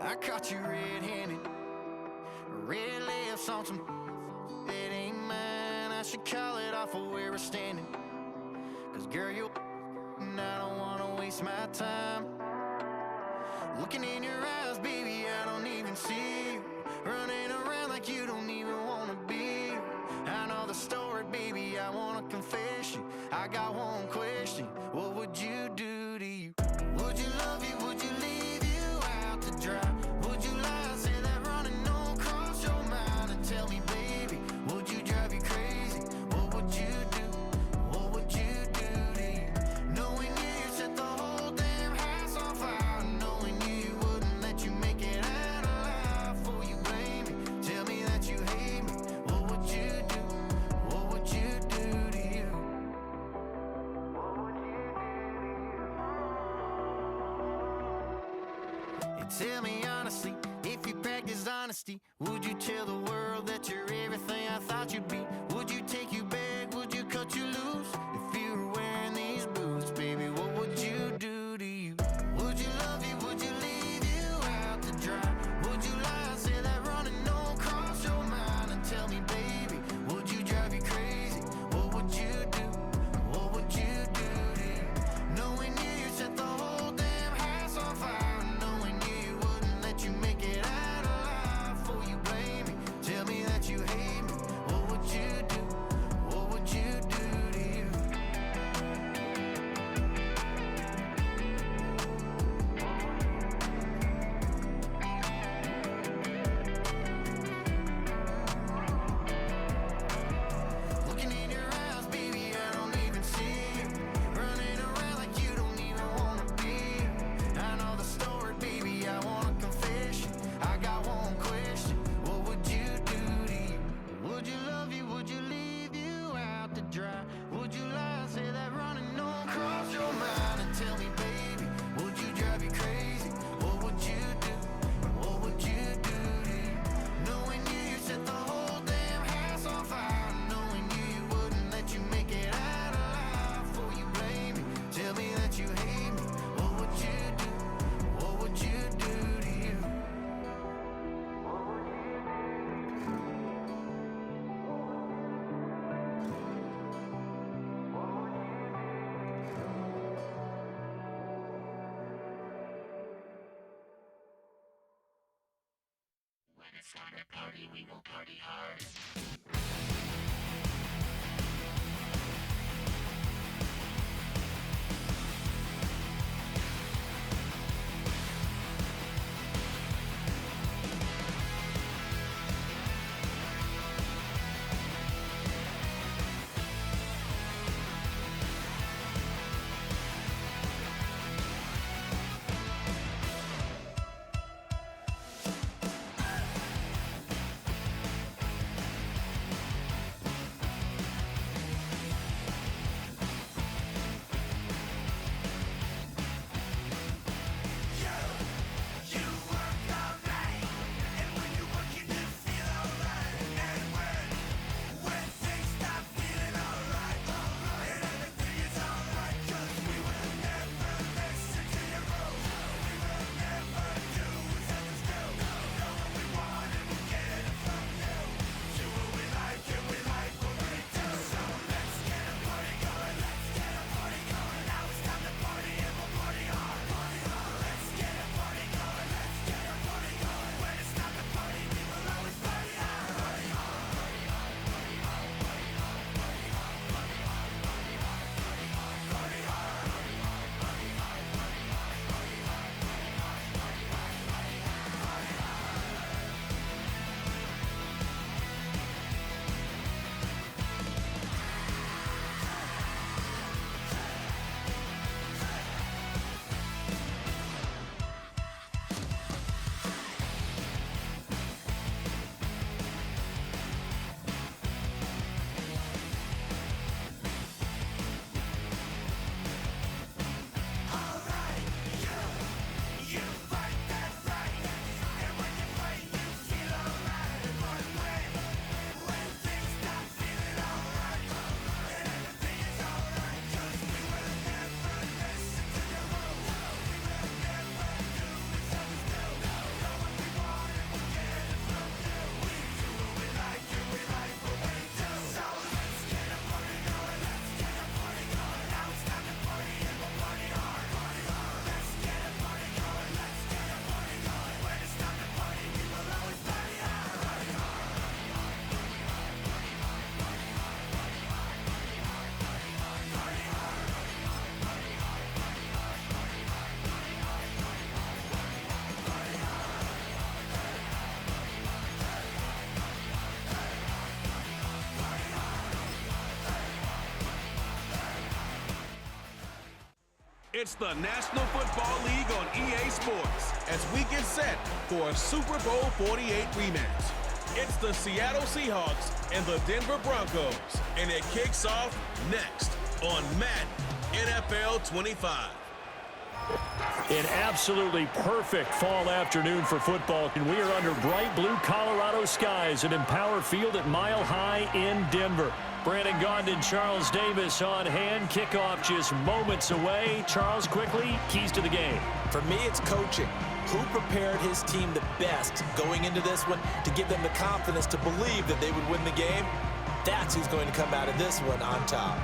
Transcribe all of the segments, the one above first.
I caught you red-handed, red lips on some that ain't mine. I should call it off of where we're standing, 'cause girl, you and I don't wanna waste my time. Looking in your eyes, baby, I don't even see you. Running around like you don't even wanna be. I know the story, baby, I wanna confess you. I got one question, what would you do to you? Would you love you, would you leave you out to dry? Would you lie, say that running don't cross your mind? And tell me, baby, would you drive you crazy? What would you do? What would you do to you? Knowing you set the whole damn house on fire. Knowing you wouldn't let you make it out alive. For you blame me, tell me that you hate me. What would you do? What would you do to you? What would you do to you? And tell me honestly, if you practiced honesty, would you tell the world that you're everything I thought you'd be? Would you take you back? Would you cut you loose? If you were wearing these boots, baby, what would you do to you? Would you love you? Would you leave you out to dry? Would you lie, say that running don't cross your mind? And tell me, baby, would you drive you crazy? What would you do? What would you do to you? Knowing you set the whole damn house on fire. Knowing you wouldn't let you make it out alive. For you blame me, tell me that you hate me. What would you do? What would you do to you? Looking in your eyes, baby, I don't even see you. Running around like you don't even wanna be. I know the story, baby, I wanna confess you. I got one question, what would you do to you? Would you love you, would you leave you out to dry? Would you lie, say that running don't cross your mind? And tell me, baby, would you drive you crazy? What would you do? What would you do to you? Knowing you set the whole damn house on fire. Knowing you wouldn't let you make it out alive. For you blame me, tell me that you hate me. What would you do? What would you do to you? What would you When it's time to party, we will party hard. It's the National Football League on EA Sports as we get set for a Super Bowl 48 rematch. It's the Seattle Seahawks and the Denver Broncos, and it kicks off next on Madden NFL 25. An absolutely perfect fall afternoon for football, and we are under bright blue Colorado skies at Empower Field at Mile High in Denver. Brandon Gaudin, Charles Davis on hand. Kickoff just moments away. Charles, quickly, keys to the game. For me, it's coaching. Who prepared his team the best going into this one to give them the confidence to believe that they would win the game? That's who's going to come out of this one on top.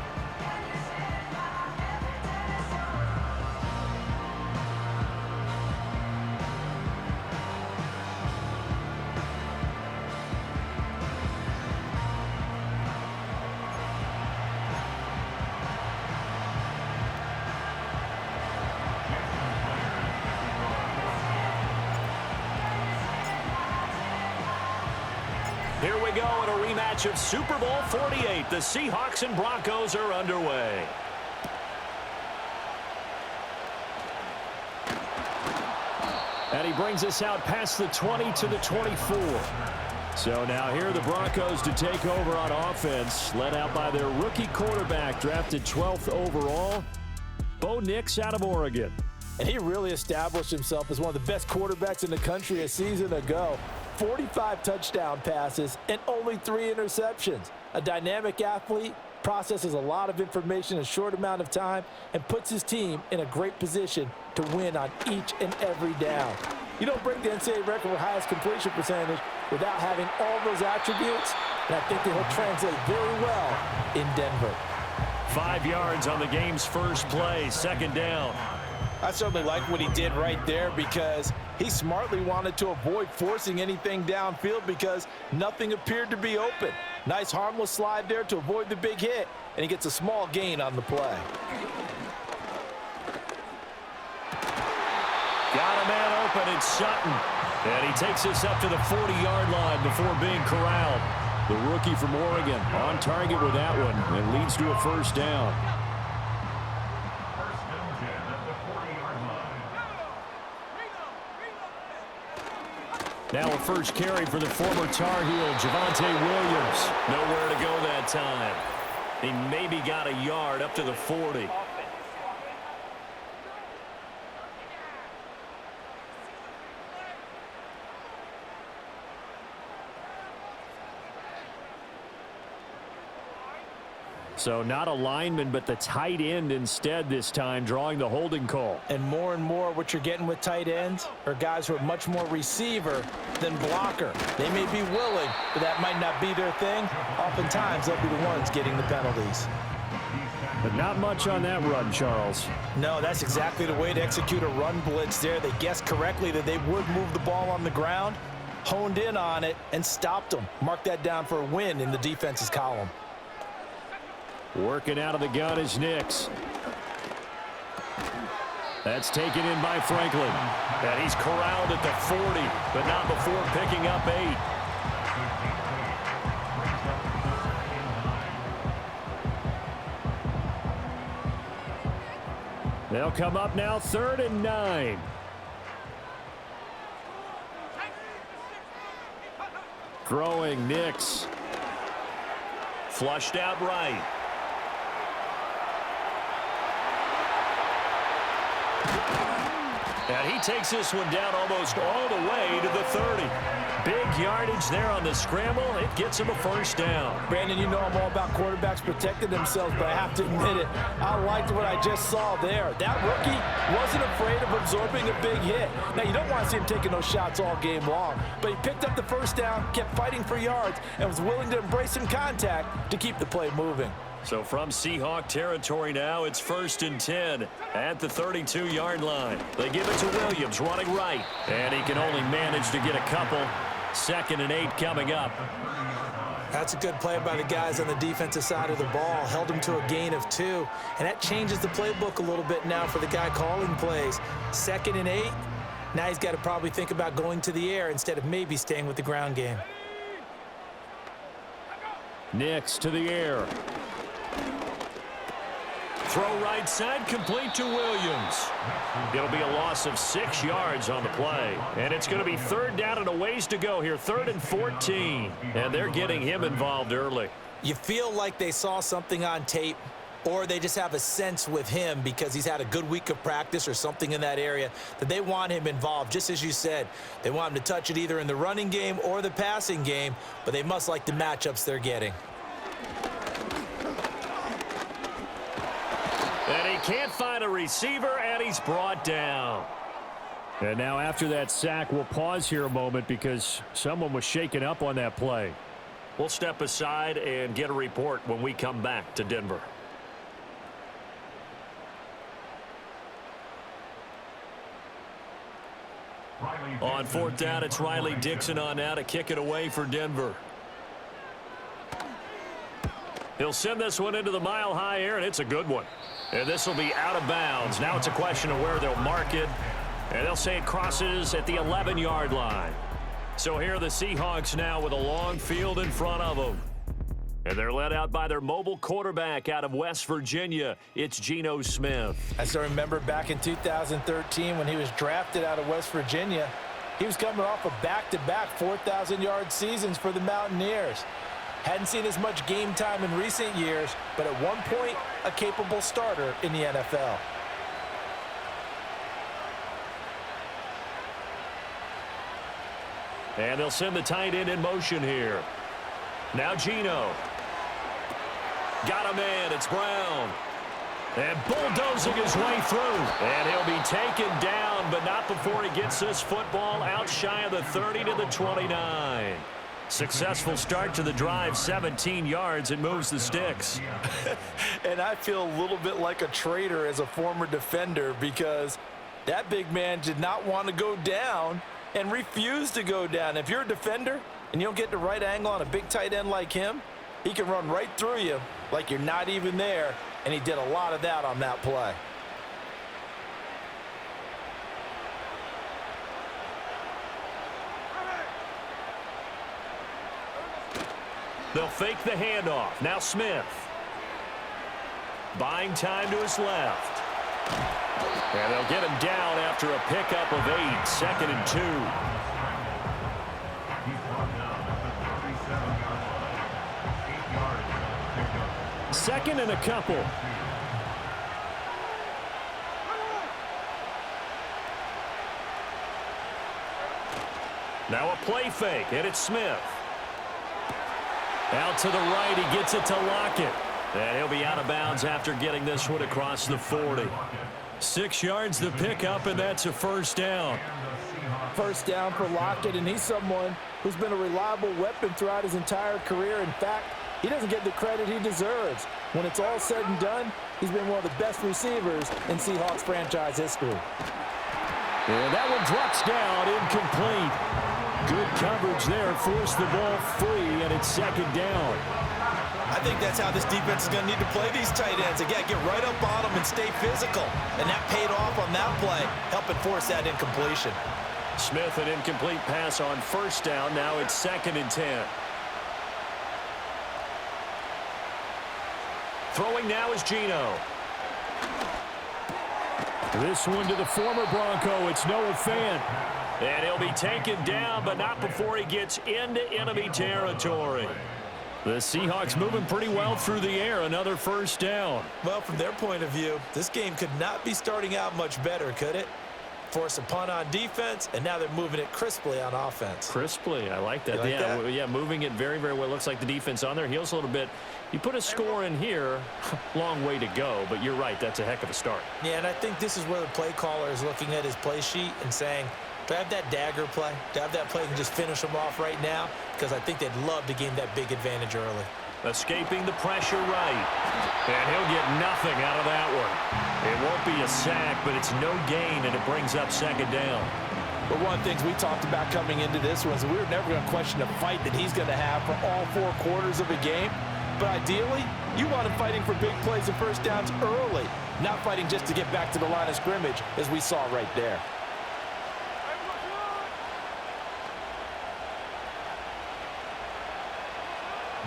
Here we go in a rematch of Super Bowl 48. The Seahawks and Broncos are underway. And he brings us out past the 20 to the 24. So now here are the Broncos to take over on offense, led out by their rookie quarterback, drafted 12th overall, Bo Nix out of Oregon. And he really established himself as one of the best quarterbacks in the country a season ago. 45 touchdown passes and only 3 interceptions. A dynamic athlete, processes a lot of information in a short amount of time, and puts his team in a great position to win on each and every down. You don't break the NCAA record for highest completion percentage without having all those attributes, and I think that he'll translate very well in Denver. 5 yards on the game's first play, second down. I certainly like what he did right there because he smartly wanted to avoid forcing anything downfield because nothing appeared to be open. Nice harmless slide there to avoid the big hit, and he gets a small gain on the play. Got a man open, it's Sutton. And he takes us up to the 40-yard line before being corralled. The rookie from Oregon on target with that one and leads to a first down. Now a first carry for the former Tar Heel, Javonte Williams. Nowhere to go that time. He maybe got a yard up to the 40. So not a lineman, but the tight end instead this time, drawing the holding call. And more what you're getting with tight ends are guys who are much more receiver than blocker. They may be willing, but that might not be their thing. Oftentimes, they'll be the ones getting the penalties. But not much on that run, Charles. No, that's exactly the way to execute a run blitz there. They guessed correctly that they would move the ball on the ground, honed in on it, and stopped them. Mark that down for a win in the defense's column. Working out of the gun is Nix. That's taken in by Franklin. And he's corralled at the 40, but not before picking up 8. They'll come up now 3rd and 9. Throwing Nix. Flushed out right. And he takes this one down almost all the way to the 30. Big yardage there on the scramble. It gets him a first down. Brandon, you know I'm all about quarterbacks protecting themselves, but I have to admit it. I liked what I just saw there. That rookie wasn't afraid of absorbing a big hit. Now, you don't want to see him taking those shots all game long, but he picked up the first down, kept fighting for yards, and was willing to embrace some contact to keep the play moving. So from Seahawk territory now, it's 1st and 10 at the 32-yard line. They give it to Williams running right, and he can only manage to get a couple. 2nd and 8 coming up. That's a good play by the guys on the defensive side of the ball. Held him to a gain of 2, and that changes the playbook a little bit now for the guy calling plays. 2nd and 8, now he's got to probably think about going to the air instead of maybe staying with the ground game. Nix to the air. Throw right side, complete to Williams. It'll be a loss of 6 yards on the play. And it's going to be third down and a ways to go here. 3rd and 14. And they're getting him involved early. You feel like they saw something on tape, or they just have a sense with him because he's had a good week of practice or something in that area that they want him involved. Just as you said, they want him to touch it either in the running game or the passing game, but they must like the matchups they're getting. And he can't find a receiver, and he's brought down. And now after that sack, we'll pause here a moment because someone was shaken up on that play. We'll step aside and get a report when we come back to Denver. On 4th down, it's Riley Dixon on now to kick it away for Denver. He'll send this one into the mile-high air, and it's a good one. And this will be out of bounds. Now it's a question of where they'll mark it. And they'll say it crosses at the 11-yard line. So here are the Seahawks now with a long field in front of them. And they're led out by their mobile quarterback out of West Virginia. It's Geno Smith. I still remember back in 2013 when he was drafted out of West Virginia, he was coming off of back-to-back 4,000-yard seasons for the Mountaineers. Hadn't seen as much game time in recent years, but at one point, a capable starter in the NFL. And they'll send the tight end in motion here. Now Geno. Got a man. It's Brown. And bulldozing his way through. And he'll be taken down, but not before he gets this football out shy of the 30 to the 29. Successful start to the drive, 17 yards, and moves the sticks. And I feel a little bit like a traitor as a former defender because that big man did not want to go down and refused to go down. If you're a defender and you don't get the right angle on a big tight end like him, he can run right through you like you're not even there, and he did a lot of that on that play. They'll fake the handoff. Now Smith. Buying time to his left. And they'll get him down after a pickup of 8. 2nd and 2. Second and a couple. Now a play fake, and it's Smith. Out to the right, he gets it to Lockett. And he'll be out of bounds after getting this one across the 40. 6 yards the pickup, and that's a first down. First down for Lockett, and he's someone who's been a reliable weapon throughout his entire career. In fact, he doesn't get the credit he deserves. When it's all said and done, he's been one of the best receivers in Seahawks franchise history. And that one drops down, incomplete. Good coverage there, forced the ball free, and it's 2nd down. I think that's how this defense is going to need to play these tight ends. Again, get right up on them and stay physical. And that paid off on that play, helping force that incompletion. Smith, an incomplete pass on first down. Now it's 2nd and 10. Throwing now is Geno. This one to the former Bronco. It's Noah Fant. And he'll be taken down, but not before he gets into enemy territory. The Seahawks moving pretty well through the air. Another first down. Well, from their point of view, this game could not be starting out much better, could it? Force a punt on defense, and now they're moving it crisply on offense. Crisply, I like that. You like that? Yeah, moving it very, very well. Looks like the defense on their heels a little bit. You put a score in here, long way to go, but you're right, that's a heck of a start. Yeah, and I think this is where the play caller is looking at his play sheet and saying, do I have that dagger play? Do I have that play and just finish them off right now? Because I think they'd love to gain that big advantage early. Escaping the pressure right. And he'll get nothing out of that one. It won't be a sack, but it's no gain, and it brings up 2nd down. But one of the things we talked about coming into this was we were never going to question the fight that he's going to have for all 4 quarters of a game. But ideally, you want him fighting for big plays and first downs early, not fighting just to get back to the line of scrimmage, as we saw right there.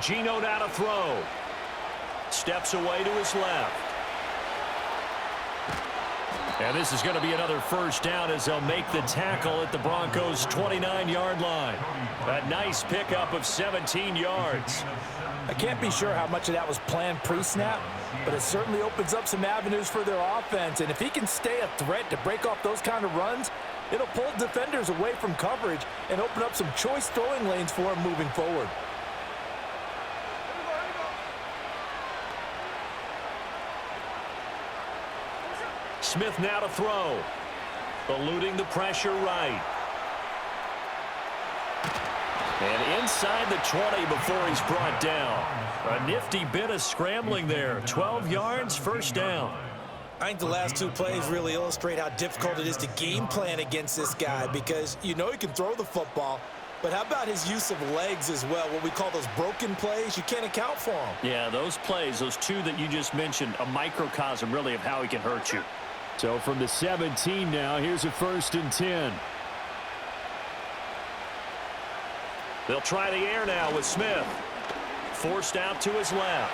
Geno now to throw. Steps away to his left. And this is going to be another first down as they'll make the tackle at the Broncos' 29-yard line. A nice pickup of 17 yards. I can't be sure how much of that was planned pre-snap, but it certainly opens up some avenues for their offense. And if he can stay a threat to break off those kind of runs, it'll pull defenders away from coverage and open up some choice throwing lanes for him moving forward. Smith now to throw. Eluding the pressure right. And inside the 20 before he's brought down. A nifty bit of scrambling there. 12 yards, first down. I think the last two plays really illustrate how difficult it is to game plan against this guy because you know he can throw the football, but how about his use of legs as well? What we call those broken plays, you can't account for them. Yeah, those plays, those two that you just mentioned, a microcosm really of how he can hurt you. So from the 17 now, here's a 1st and 10. They'll try the air now with Smith. Forced out to his left.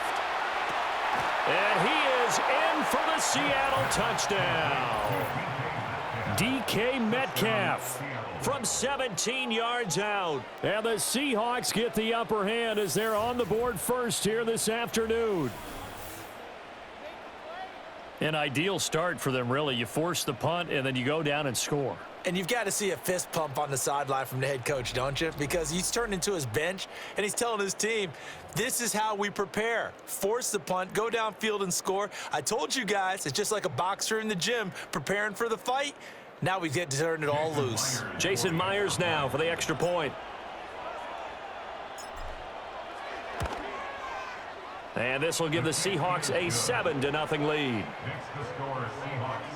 And he is in for the Seattle touchdown. DK Metcalf from 17 yards out. And the Seahawks get the upper hand as they're on the board first here this afternoon. An ideal start for them, really. You force the punt, and then you go down and score. And you've got to see a fist pump on the sideline from the head coach, don't you? Because he's turned into his bench, and he's telling his team, this is how we prepare. Force the punt, go downfield and score. I told you guys, it's just like a boxer in the gym preparing for the fight. Now we get to turn it all loose. Jason Myers now for the extra point. And this will give the Seahawks a 7-0 lead.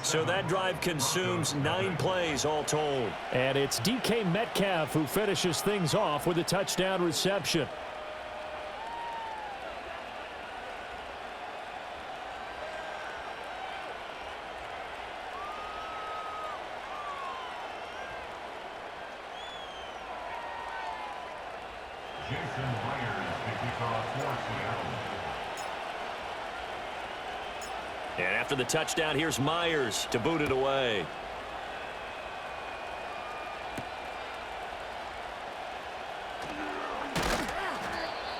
So that drive consumes 9 plays all told. And it's DK Metcalf who finishes things off with a touchdown reception. And after the touchdown, here's Myers to boot it away.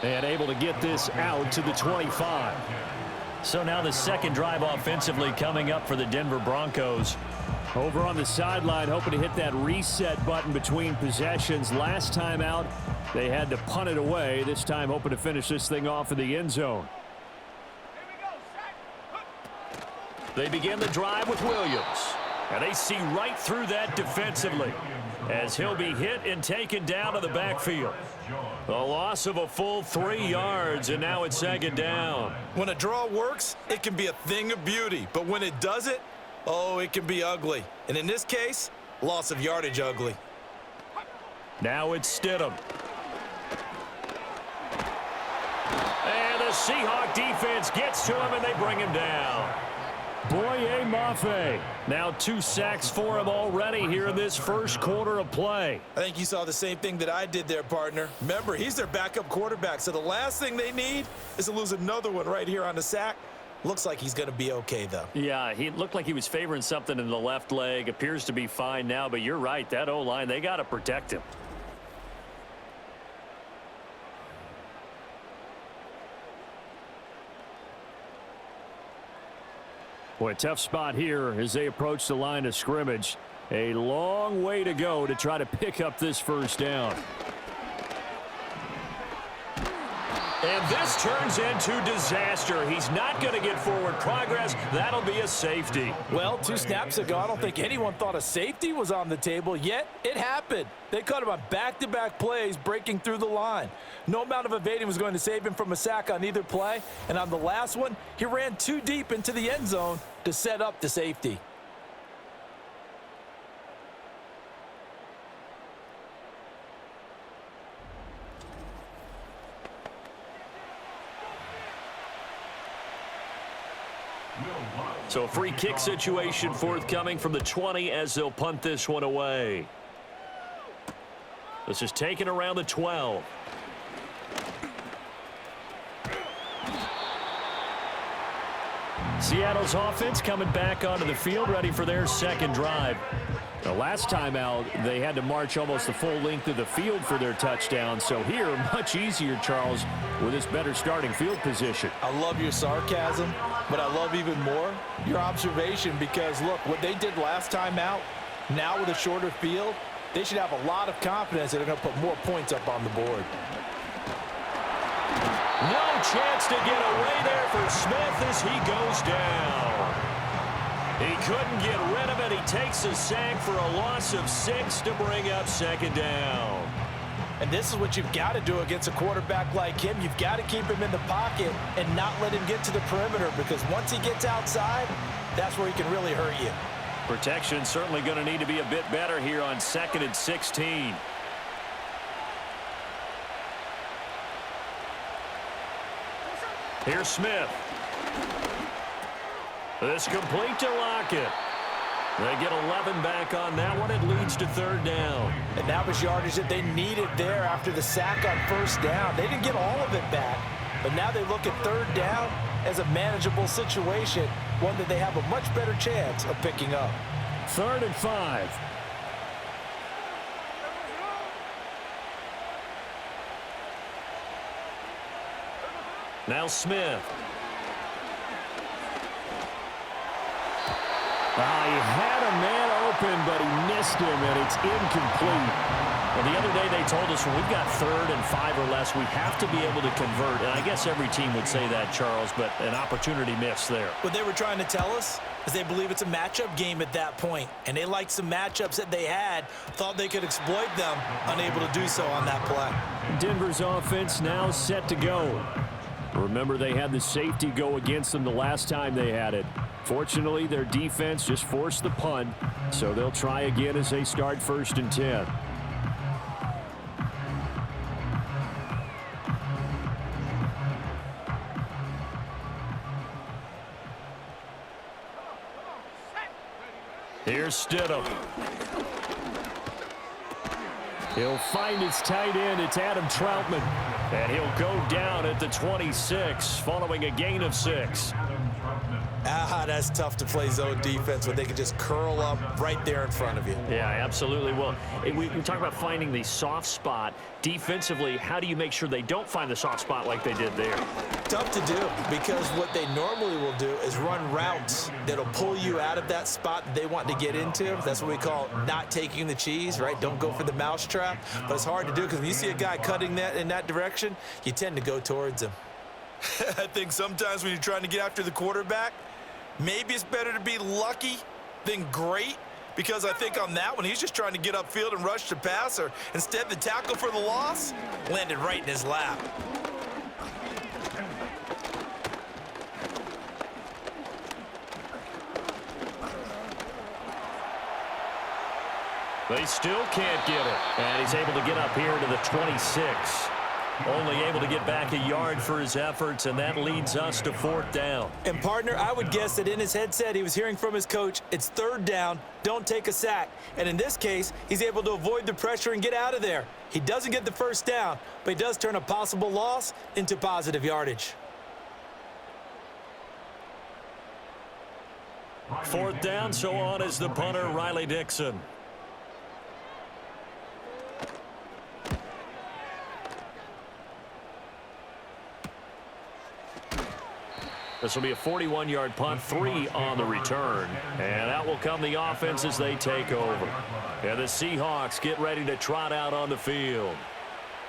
And able to get this out to the 25. So now the second drive offensively coming up for the Denver Broncos. Over on the sideline, hoping to hit that reset button between possessions. Last time out, they had to punt it away. This time hoping to finish this thing off in the end zone. They begin the drive with Williams. And they see right through that defensively as he'll be hit and taken down to the backfield. A loss of a full 3 yards, and now it's second down. When a draw works, it can be a thing of beauty. But when it doesn't, oh, it can be ugly. And in this case, loss of yardage ugly. Now it's Stidham. And the Seahawk defense gets to him, and they bring him down. Boye Mafe. Now 2 sacks for him already here in this first quarter of play. I think you saw the same thing that I did there, partner. Remember, he's their backup quarterback, so the last thing they need is to lose another one right here on the sack. Looks like he's going to be okay, though. Yeah, he looked like he was favoring something in the left leg. Appears to be fine now, but you're right. That O-line, they got to protect him. Boy, tough spot here as they approach the line of scrimmage. A long way to go to try to pick up this first down. And this turns into disaster. He's not going to get forward progress. That'll be a safety. Well, 2 snaps ago, I don't think anyone thought a safety was on the table, yet it happened. They caught him on back-to-back plays breaking through the line. No amount of evading was going to save him from a sack on either play, and on the last one, he ran too deep into the end zone to set up the safety. So a free kick situation forthcoming from the 20 as they'll punt this one away. This is taken around the 12. Seattle's offense coming back onto the field, ready for their second drive. The last time out, they had to march almost the full length of the field for their touchdown. So here, much easier, Charles, with this better starting field position. I love your sarcasm, but I love even more your observation because, look, what they did last time out, now with a shorter field, they should have a lot of confidence that they're going to put more points up on the board. No chance to get away there for Smith as he goes down. He couldn't get rid of it. He takes a sack for a loss of 6 to bring up second down. And this is what you've got to do against a quarterback like him. You've got to keep him in the pocket and not let him get to the perimeter because once he gets outside, that's where he can really hurt you. Protection certainly going to need to be a bit better here on 2nd and 16. Here's Smith. This complete to Lockett. They get 11 back on that one. It leads to 3rd down. And that was yardage that they needed there after the sack on 1st down. They didn't get all of it back, but now they look at 3rd down as a manageable situation, one that they have a much better chance of picking up. 3rd and 5. Now Smith. He had a man open, but he missed him, and it's incomplete. Well, the other day they told us when we've got 3rd and 5 or less, we have to be able to convert. And I guess every team would say that, Charles, but an opportunity missed there. What they were trying to tell us is they believe it's a matchup game at that point, and they liked some matchups that they had, thought they could exploit them, unable to do so on that play. Denver's offense now set to go. Remember, they had the safety go against them the last time they had it. Fortunately, their defense just forced the punt, so they'll try again as they start 1st and 10. Here's Stidham. He'll find his tight end. It's Adam Troutman. And he'll go down at the 26 following a gain of 6. That's tough to play zone defense when they can just curl up right there in front of you. Yeah, absolutely. Well, we talk about finding the soft spot. Defensively, how do you make sure they don't find the soft spot like they did there? Tough to do because what they normally will do is run routes that'll pull you out of that spot that they want to get into. That's what we call not taking the cheese, right? Don't go for the mousetrap. But it's hard to do because when you see a guy cutting that in that direction, you tend to go towards him. I think sometimes when you're trying to get after the quarterback, maybe it's better to be lucky than great, because I think on that one, he's just trying to get upfield and rush the passer. Instead, the tackle for the loss landed right in his lap. They still can't get it. And he's able to get up here to the 26. Only able to get back a yard for his efforts, and that leads us to 4th down. And, partner, I would guess that in his headset he was hearing from his coach, it's 3rd down, don't take a sack. And in this case, he's able to avoid the pressure and get out of there. He doesn't get the 1st down, but he does turn a possible loss into positive yardage. 4th down, so on is the punter, Riley Dixon. This will be a 41-yard punt, 3 on the return. And out will come the offense as they take over. And the Seahawks get ready to trot out on the field.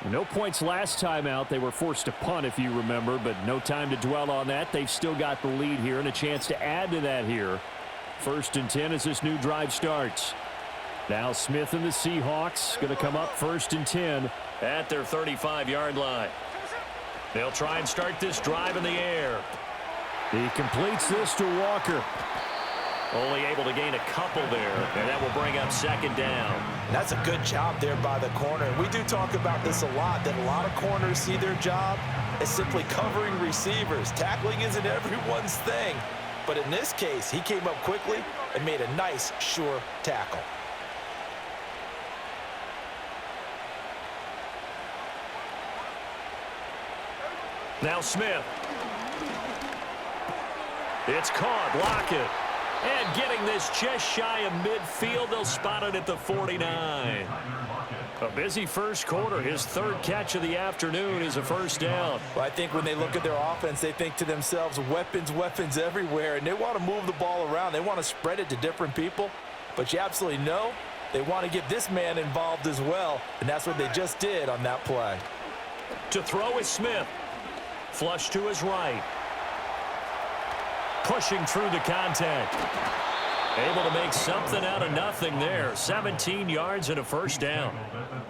No points last time out. They were forced to punt, if you remember, but no time to dwell on that. They've still got the lead here and a chance to add to that here. 1st and 10 as this new drive starts. Now Smith and the Seahawks going to come up 1st and 10 at their 35-yard line. They'll try and start this drive in the air. He completes this to Walker. Only able to gain a couple there, and that will bring up 2nd down. That's a good job there by the corner. We do talk about this a lot, that a lot of corners see their job as simply covering receivers. Tackling isn't everyone's thing. But in this case, he came up quickly and made a nice, sure tackle. Now Smith. It's caught. Lockett. And getting this just shy of midfield. They'll spot it at the 49. A busy first quarter. His third catch of the afternoon is a first down. Well, I think when they look at their offense, they think to themselves, weapons, weapons everywhere, and they want to move the ball around. They want to spread it to different people, but you absolutely know they want to get this man involved as well, and that's what they just did on that play. To throw is Smith. Flush to his right. Pushing through the contact. Able to make something out of nothing there. 17 yards and a first down.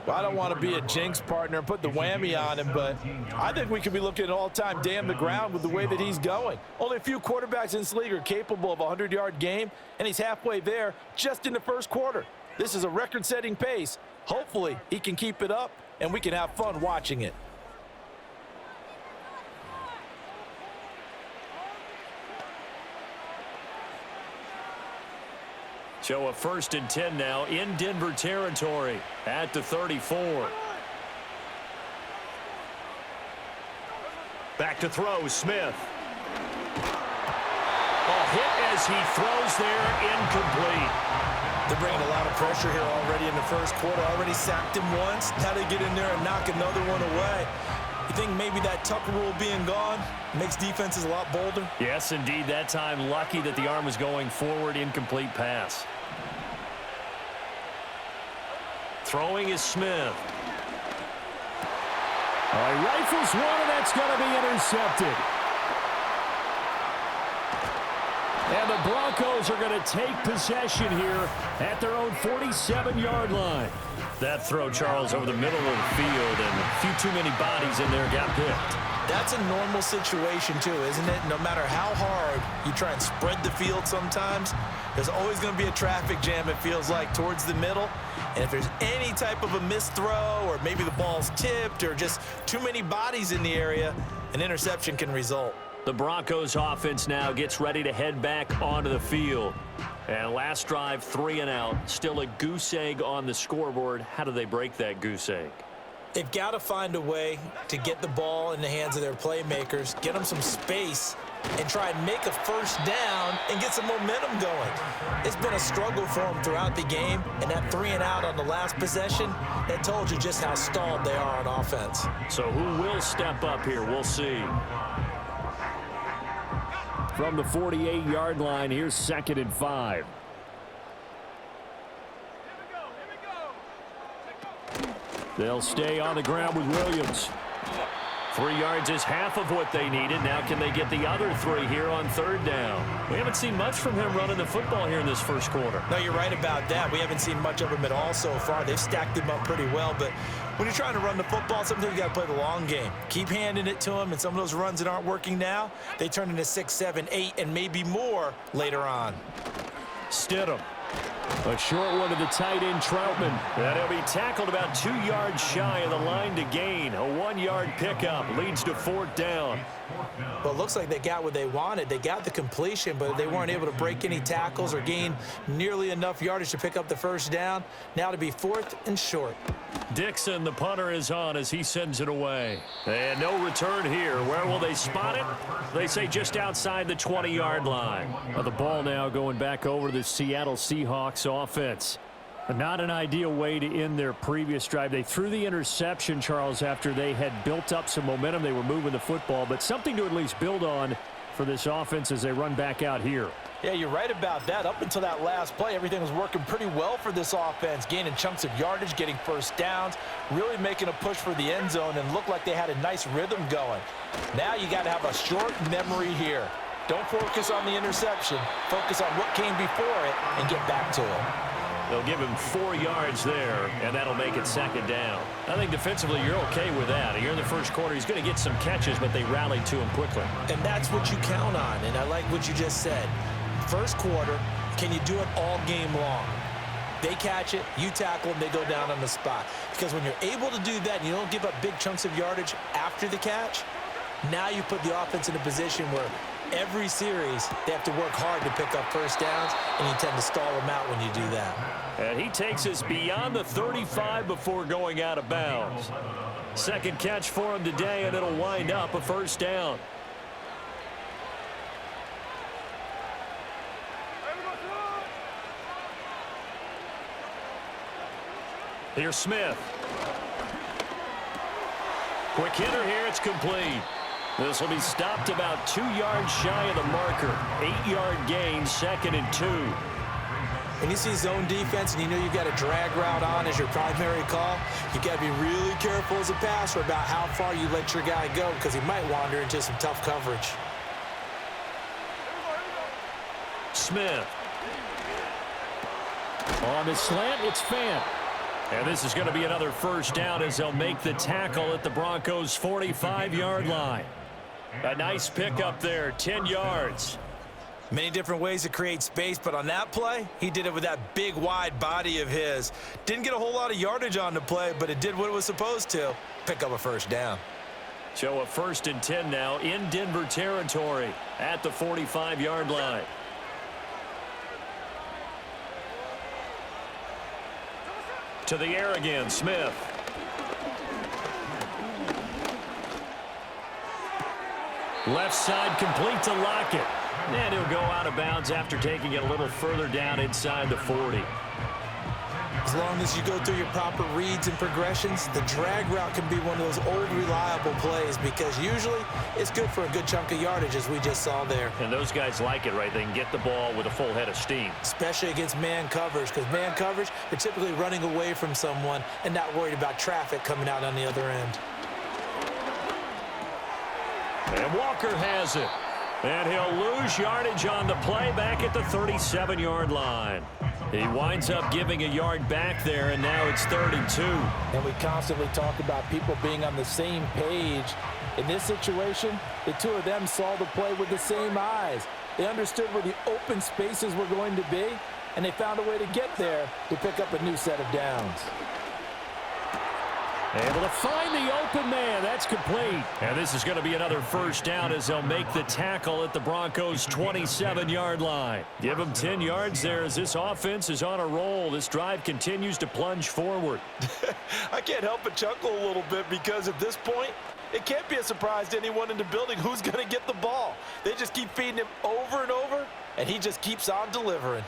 Well, I don't want to be a jinx partner and put the whammy on him, but I think we could be looking at an all-time damn the ground with the way that he's going. Only a few quarterbacks in this league are capable of a 100-yard game, and he's halfway there just in the first quarter. This is a record-setting pace. Hopefully, he can keep it up, and we can have fun watching it. So a 1st and 10 now in Denver territory at the 34. Back to throw, Smith. A hit as he throws there, incomplete. They're bringing a lot of pressure here already in the first quarter. Already sacked him once. Now they get in there and knock another one away. You think maybe that Tucker rule being gone makes defenses a lot bolder? Yes, indeed. That time, lucky that the arm was going forward. Incomplete pass. Throwing is Smith. Rifles one, and that's going to be intercepted. And the Broncos are going to take possession here at their own 47-yard line. That throw, Charles, over the middle of the field, and a few too many bodies in there got picked. That's a normal situation, too, isn't it? No matter how hard you try and spread the field sometimes, there's always going to be a traffic jam, it feels like, towards the middle. And if there's any type of a missed throw, or maybe the ball's tipped, or just too many bodies in the area, an interception can result. The Broncos offense now gets ready to head back onto the field. And last drive, 3 and out. Still a goose egg on the scoreboard. How do they break that goose egg? They've got to find a way to get the ball in the hands of their playmakers, get them some space, and try and make a first down and get some momentum going. It's been a struggle for them throughout the game, and that 3 and out on the last possession, that told you just how stalled they are on offense. So who will step up here? We'll see. From the 48-yard line, here's 2nd and 5. They'll stay on the ground with Williams. 3 yards is half of what they needed. Now can they get the other 3 here on 3rd down? We haven't seen much from him running the football here in this first quarter. No, you're right about that. We haven't seen much of him at all so far. They've stacked him up pretty well, but when you're trying to run the football, sometimes you got to play the long game. Keep handing it to him, and some of those runs that aren't working now, they turn into 6, 7, 8, and maybe more later on. Stidham. A short one to the tight end, Troutman. And he'll be tackled about 2 yards shy of the line to gain. A 1-yard pickup leads to 4th down. Well, it looks like they got what they wanted. They got the completion, but they weren't able to break any tackles or gain nearly enough yardage to pick up the first down. Now to be 4th and short. Dixon, the punter, is on as he sends it away. And no return here. Where will they spot it? They say just outside the 20-yard line. Well, the ball now going back over to the Seattle Seahawks offense. Not an ideal way to end their previous drive. They threw the interception, Charles, after they had built up some momentum. They were moving the football, but something to at least build on for this offense as they run back out here. Yeah, you're right about that. Up until that last play, everything was working pretty well for this offense, gaining chunks of yardage, getting first downs, really making a push for the end zone, and looked like they had a nice rhythm going. Now you got to have a short memory here. Don't focus on the interception. Focus on what came before it and get back to it. They'll give him 4 yards there, and that'll make it 2nd down. I think defensively you're okay with that. Here in the first quarter, he's going to get some catches, but they rallied to him quickly. And that's what you count on, and I like what you just said. First quarter, can you do it all game long? They catch it, you tackle them, they go down on the spot. Because when you're able to do that and you don't give up big chunks of yardage after the catch, now you put the offense in a position where every series they have to work hard to pick up first downs, and you tend to stall them out when you do that. And he takes us beyond the 35 before going out of bounds. 2nd catch for him today, and it'll wind up a first down. Here's Smith. Quick hitter here. It's complete. This will be stopped about 2 yards shy of the marker. 8-yard gain, 2nd and 2. When you see zone defense and you know you've got a drag route on as your primary call, you got to be really careful as a passer about how far you let your guy go because he might wander into some tough coverage. Smith. On the slant, it's Fant. And this is going to be another first down as they'll make the tackle at the Broncos' 45-yard line. A nice pickup there, 10 yards. Many different ways to create space, but on that play, he did it with that big, wide body of his. Didn't get a whole lot of yardage on the play, but it did what it was supposed to, pick up a first down. So a 1st and 10 now in Denver territory at the 45-yard line. To the air again, Smith. Left side complete to Lockett. And he'll go out of bounds after taking it a little further down inside the 40. As long as you go through your proper reads and progressions, the drag route can be one of those old reliable plays because usually it's good for a good chunk of yardage as we just saw there. And those guys like it, right? They can get the ball with a full head of steam. Especially against man coverage because man coverage, they're typically running away from someone and not worried about traffic coming out on the other end. And Walker has it. And he'll lose yardage on the play back at the 37-yard line. He winds up giving a yard back there, and now it's 3rd and 2. And we constantly talk about people being on the same page. In this situation, the two of them saw the play with the same eyes. They understood where the open spaces were going to be, and they found a way to get there to pick up a new set of downs. Able to find the open man. That's complete. And this is going to be another first down as they'll make the tackle at the Broncos' 27-yard line. Give them 10 yards there as this offense is on a roll. This drive continues to plunge forward. I can't help but chuckle a little bit because at this point, it can't be a surprise to anyone in the building who's going to get the ball. They just keep feeding him over and over, and he just keeps on delivering.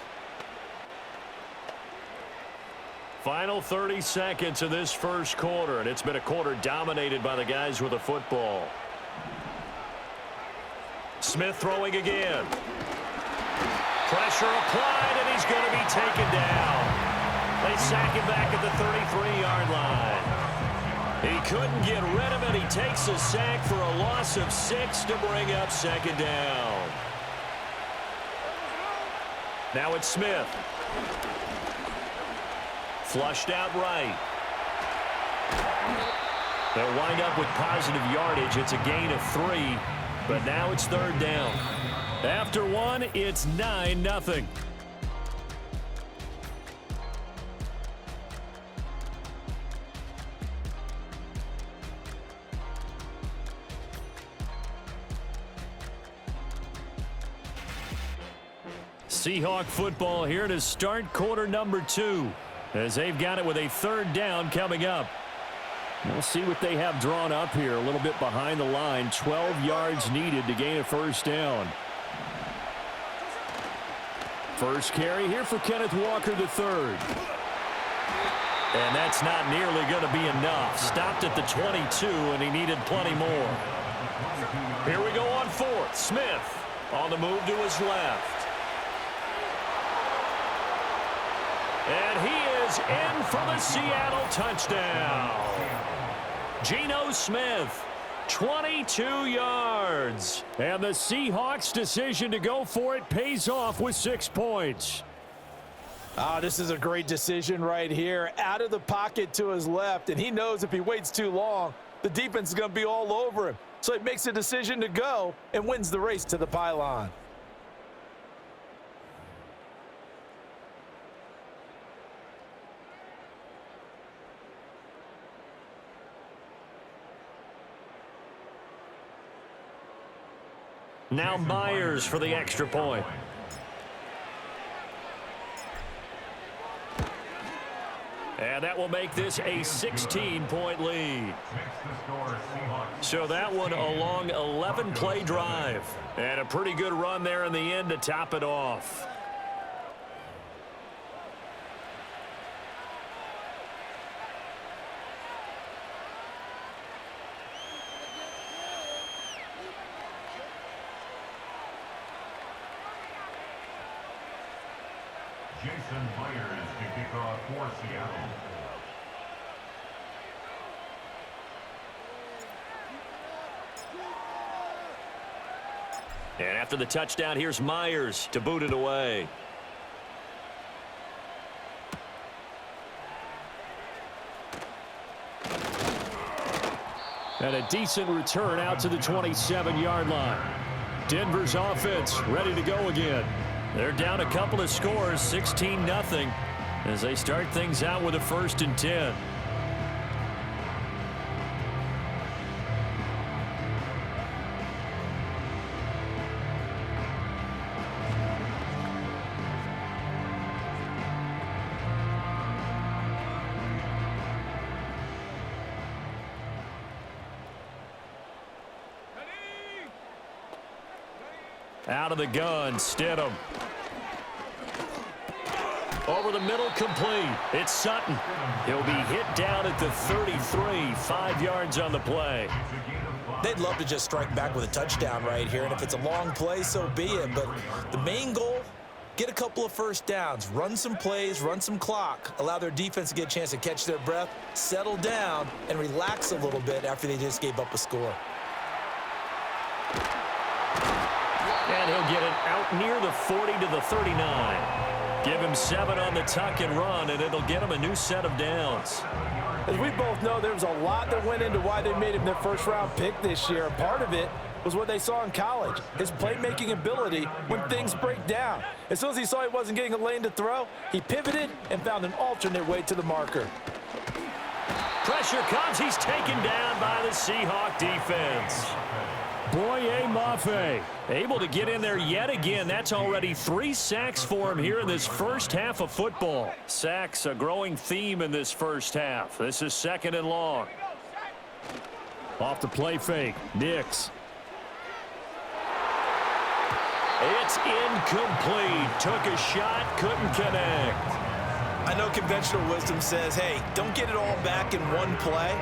Final 30 seconds of this first quarter, and it's been a quarter dominated by the guys with the football. Smith throwing again. Pressure applied, and he's going to be taken down. They sack him back at the 33-yard line. He couldn't get rid of it. He takes a sack for a loss of 6 to bring up 2nd down. Now it's Smith. Flushed out right. They'll wind up with positive yardage. It's a gain of 3, but now it's 3rd down. After 1, it's 9-0. Seahawk football here to start quarter number 2. As they've got it with a 3rd down coming up. We'll see what they have drawn up here. A little bit behind the line. 12 yards needed to gain a first down. First carry here for Kenneth Walker III. And that's not nearly going to be enough. Stopped at the 22, and he needed plenty more. Here we go on 4th. Smith on the move to his left. And he is in for the Seattle touchdown. Geno Smith, 22 yards. And the Seahawks' decision to go for it pays off with 6 points. This is a great decision right here. Out of the pocket to his left, and he knows if he waits too long, the defense is going to be all over him. So he makes a decision to go and wins the race to the pylon. Now Myers for the extra point. And that will make this a 16-point lead. So that one a long 11-play drive. And a pretty good run there in the end to top it off. Myers to kick off for Seattle. And after the touchdown, here's Myers to boot it away. And a decent return out to the 27-yard line. Denver's offense ready to go again. They're down a couple of scores, 16-0, as they start things out with a 1st and 10. Out of the gun, Stidham. Over the middle, complete. It's Sutton. He'll be hit down at the 33, 5 yards on the play. They'd love to just strike back with a touchdown right here, and if it's a long play, so be it. But the main goal, get a couple of first downs, run some plays, run some clock, allow their defense to get a chance to catch their breath, settle down, and relax a little bit after they just gave up a score. And he'll get it out near the 40 to the 39. Give him 7 on the tuck and run, and it'll get him a new set of downs. As we both know, there was a lot that went into why they made him their first-round pick this year. Part of it was what they saw in college, his playmaking ability when things break down. As soon as he saw he wasn't getting a lane to throw, he pivoted and found an alternate way to the marker. Pressure comes. He's taken down by the Seahawk defense. Boye Mafe able to get in there yet again. That's already 3 sacks for him here in this first half of football. Sacks a growing theme in this first half. This is 2nd and long. Off the play fake. Nix. It's incomplete. Took a shot, couldn't connect. I know conventional wisdom says, hey, don't get it all back in one play.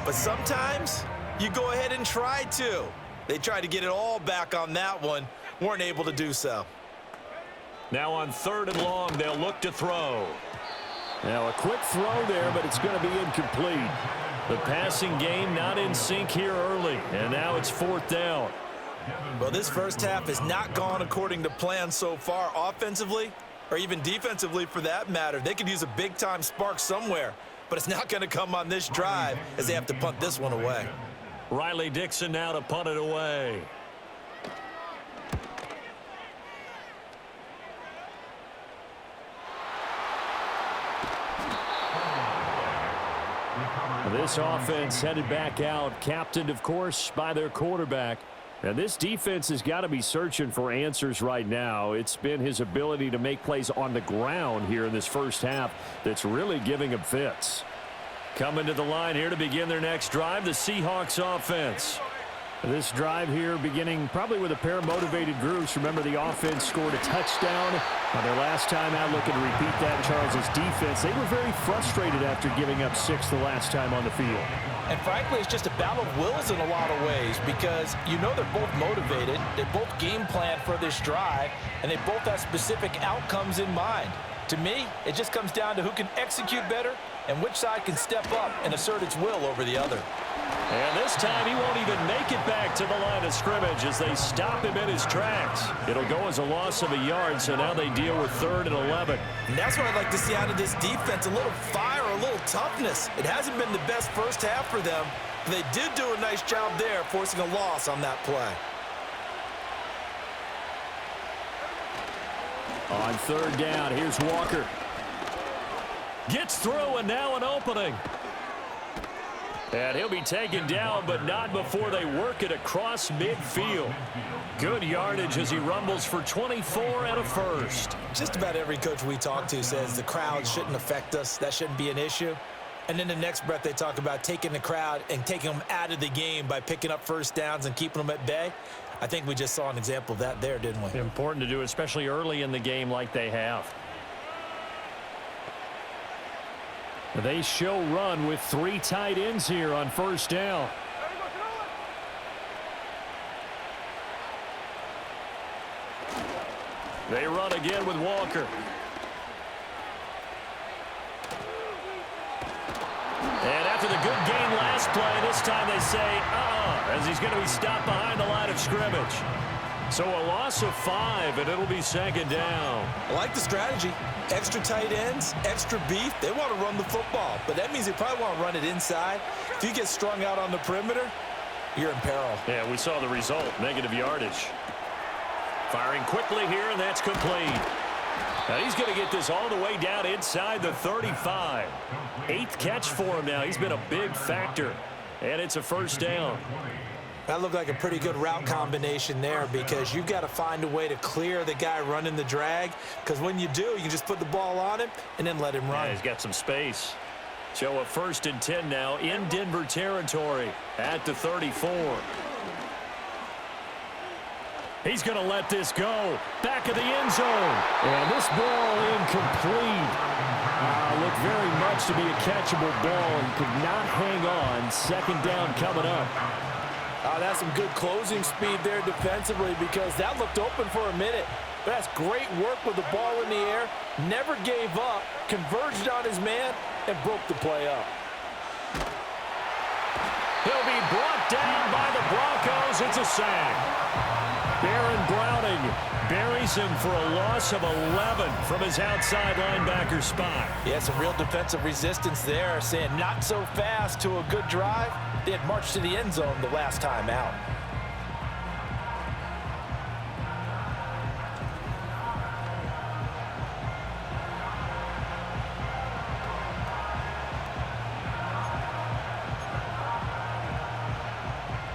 But sometimes you go ahead and try to. They tried to get it all back on that one, weren't able to do so. Now on 3rd and long, they'll look to throw. Now a quick throw there, but it's going to be incomplete. The passing game not in sync here early, and now it's 4th down. Well, this first half has not gone according to plan so far offensively, or even defensively for that matter. They could use a big-time spark somewhere, but it's not going to come on this drive as they have to punt this one away. Riley Dixon now to punt it away. This offense headed back out, captained, of course, by their quarterback. And this defense has got to be searching for answers right now. It's been his ability to make plays on the ground here in this first half that's really giving him fits. Coming to the line here to begin their next drive, the Seahawks offense. This drive here beginning probably with a pair of motivated groups. Remember, the offense scored a touchdown on their last time out. Looking to repeat that. Charles's defense, they were very frustrated after giving up 6 the last time on the field. And frankly, it's just a battle of wills in a lot of ways because you know they're both motivated. They both game plan for this drive, and they both have specific outcomes in mind. To me, it just comes down to who can execute better and which side can step up and assert its will over the other. And this time he won't even make it back to the line of scrimmage as they stop him in his tracks. It'll go as a loss of a yard, so now they deal with 3rd and 11. And that's what I'd like to see out of this defense, a little fire, a little toughness. It hasn't been the best first half for them, but they did do a nice job there forcing a loss on that play. On 3rd down, here's Walker. Gets through, and now an opening. And he'll be taken down, but not before they work it across midfield. Good yardage as he rumbles for 24 and a first. Just about every coach we talk to says the crowd shouldn't affect us. That shouldn't be an issue. And in the next breath, they talk about taking the crowd and taking them out of the game by picking up first downs and keeping them at bay. I think we just saw an example of that there, didn't we? Important to do, especially early in the game like they have. They show run with 3 tight ends here on 1st down. They run again with Walker. And after the good gain last play, this time they say, as he's going to be stopped behind the line of scrimmage. So a loss of 5, and it'll be second down. I like the strategy. Extra tight ends, extra beef. They want to run the football, but that means they probably want to run it inside. If you get strung out on the perimeter, you're in peril. Yeah, we saw the result, negative yardage. Firing quickly here, and that's complete. Now he's going to get this all the way down inside the 35. 8th catch for him now. He's been a big factor, and it's a first down. That looked like a pretty good route combination there because you've got to find a way to clear the guy running the drag, because when you do, you can just put the ball on him and then let him run. Yeah, he's got some space. So a 1st and 10 now in Denver territory at the 34. He's going to let this go. Back of the end zone. And this ball incomplete. Looked very much to be a catchable ball and could not hang on. Second down coming up. That's some good closing speed there defensively because that looked open for a minute. But that's great work with the ball in the air. Never gave up, converged on his man, and broke the play up. He'll be brought down by the Broncos. It's a sack. Baron Browning buries him for a loss of 11 from his outside linebacker spot. Yeah, some real defensive resistance there, saying not so fast to a good drive. They had marched to the end zone the last time out.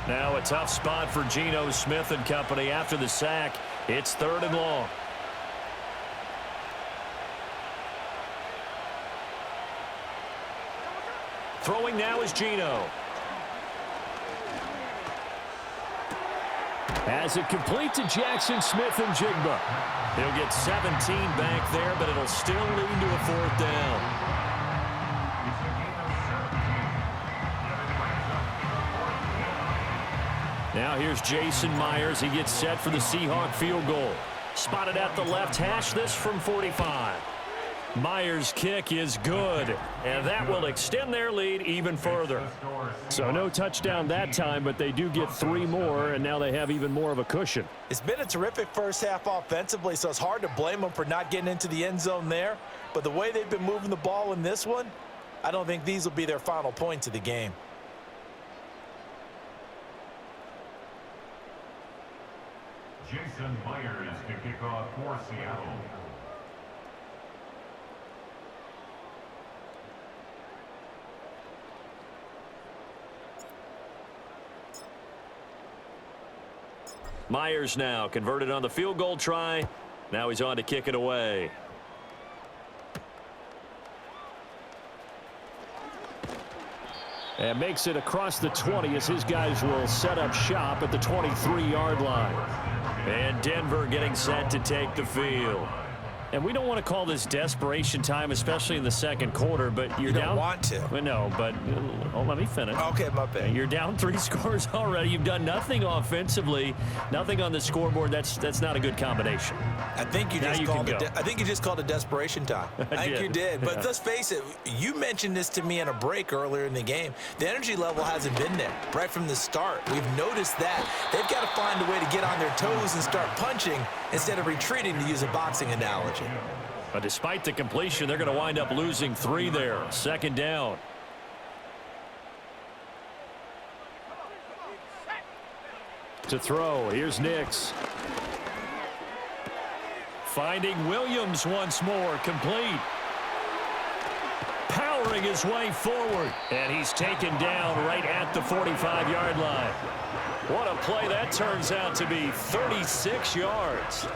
Now a tough spot for Geno Smith and company after the sack. It's 3rd and long. Throwing now is Geno. As it complete to Jackson Smith-Njigba. He'll get 17 back there, but it'll still lead to a 4th down. Now here's Jason Myers. He gets set for the Seahawk field goal. Spotted at the left hash, this from 45. Myers' kick is good, and that will extend their lead even further. So no touchdown that time, but they do get 3 more, and now they have even more of a cushion. It's been a terrific first half offensively, so it's hard to blame them for not getting into the end zone there. But the way they've been moving the ball in this one, I don't think these will be their final points of the game. Jason Myers to kick off for Seattle. Myers now converted on the field goal try. Now he's on to kick it away. And makes it across the 20 as his guys will set up shop at the 23-yard line. And Denver getting set to take the field. And we don't want to call this desperation time, especially in the second quarter, but you're down. You don't want to. Well, no, but let me finish. Okay, my bad. You're down 3 scores already. You've done nothing offensively, nothing on the scoreboard. That's not a good combination. I think you just called it desperation time. I think you did. But let's face it, you mentioned this to me in a break earlier in the game. The energy level hasn't been there right from the start. We've noticed that. They've got to find a way to get on their toes and start punching instead of retreating, to use a boxing analogy. But despite the completion, they're going to wind up losing 3 there. Second down. To throw, here's Nix. Finding Williams once more, complete. Powering his way forward, and he's taken down right at the 45-yard line. What a play that turns out to be, 36 yards.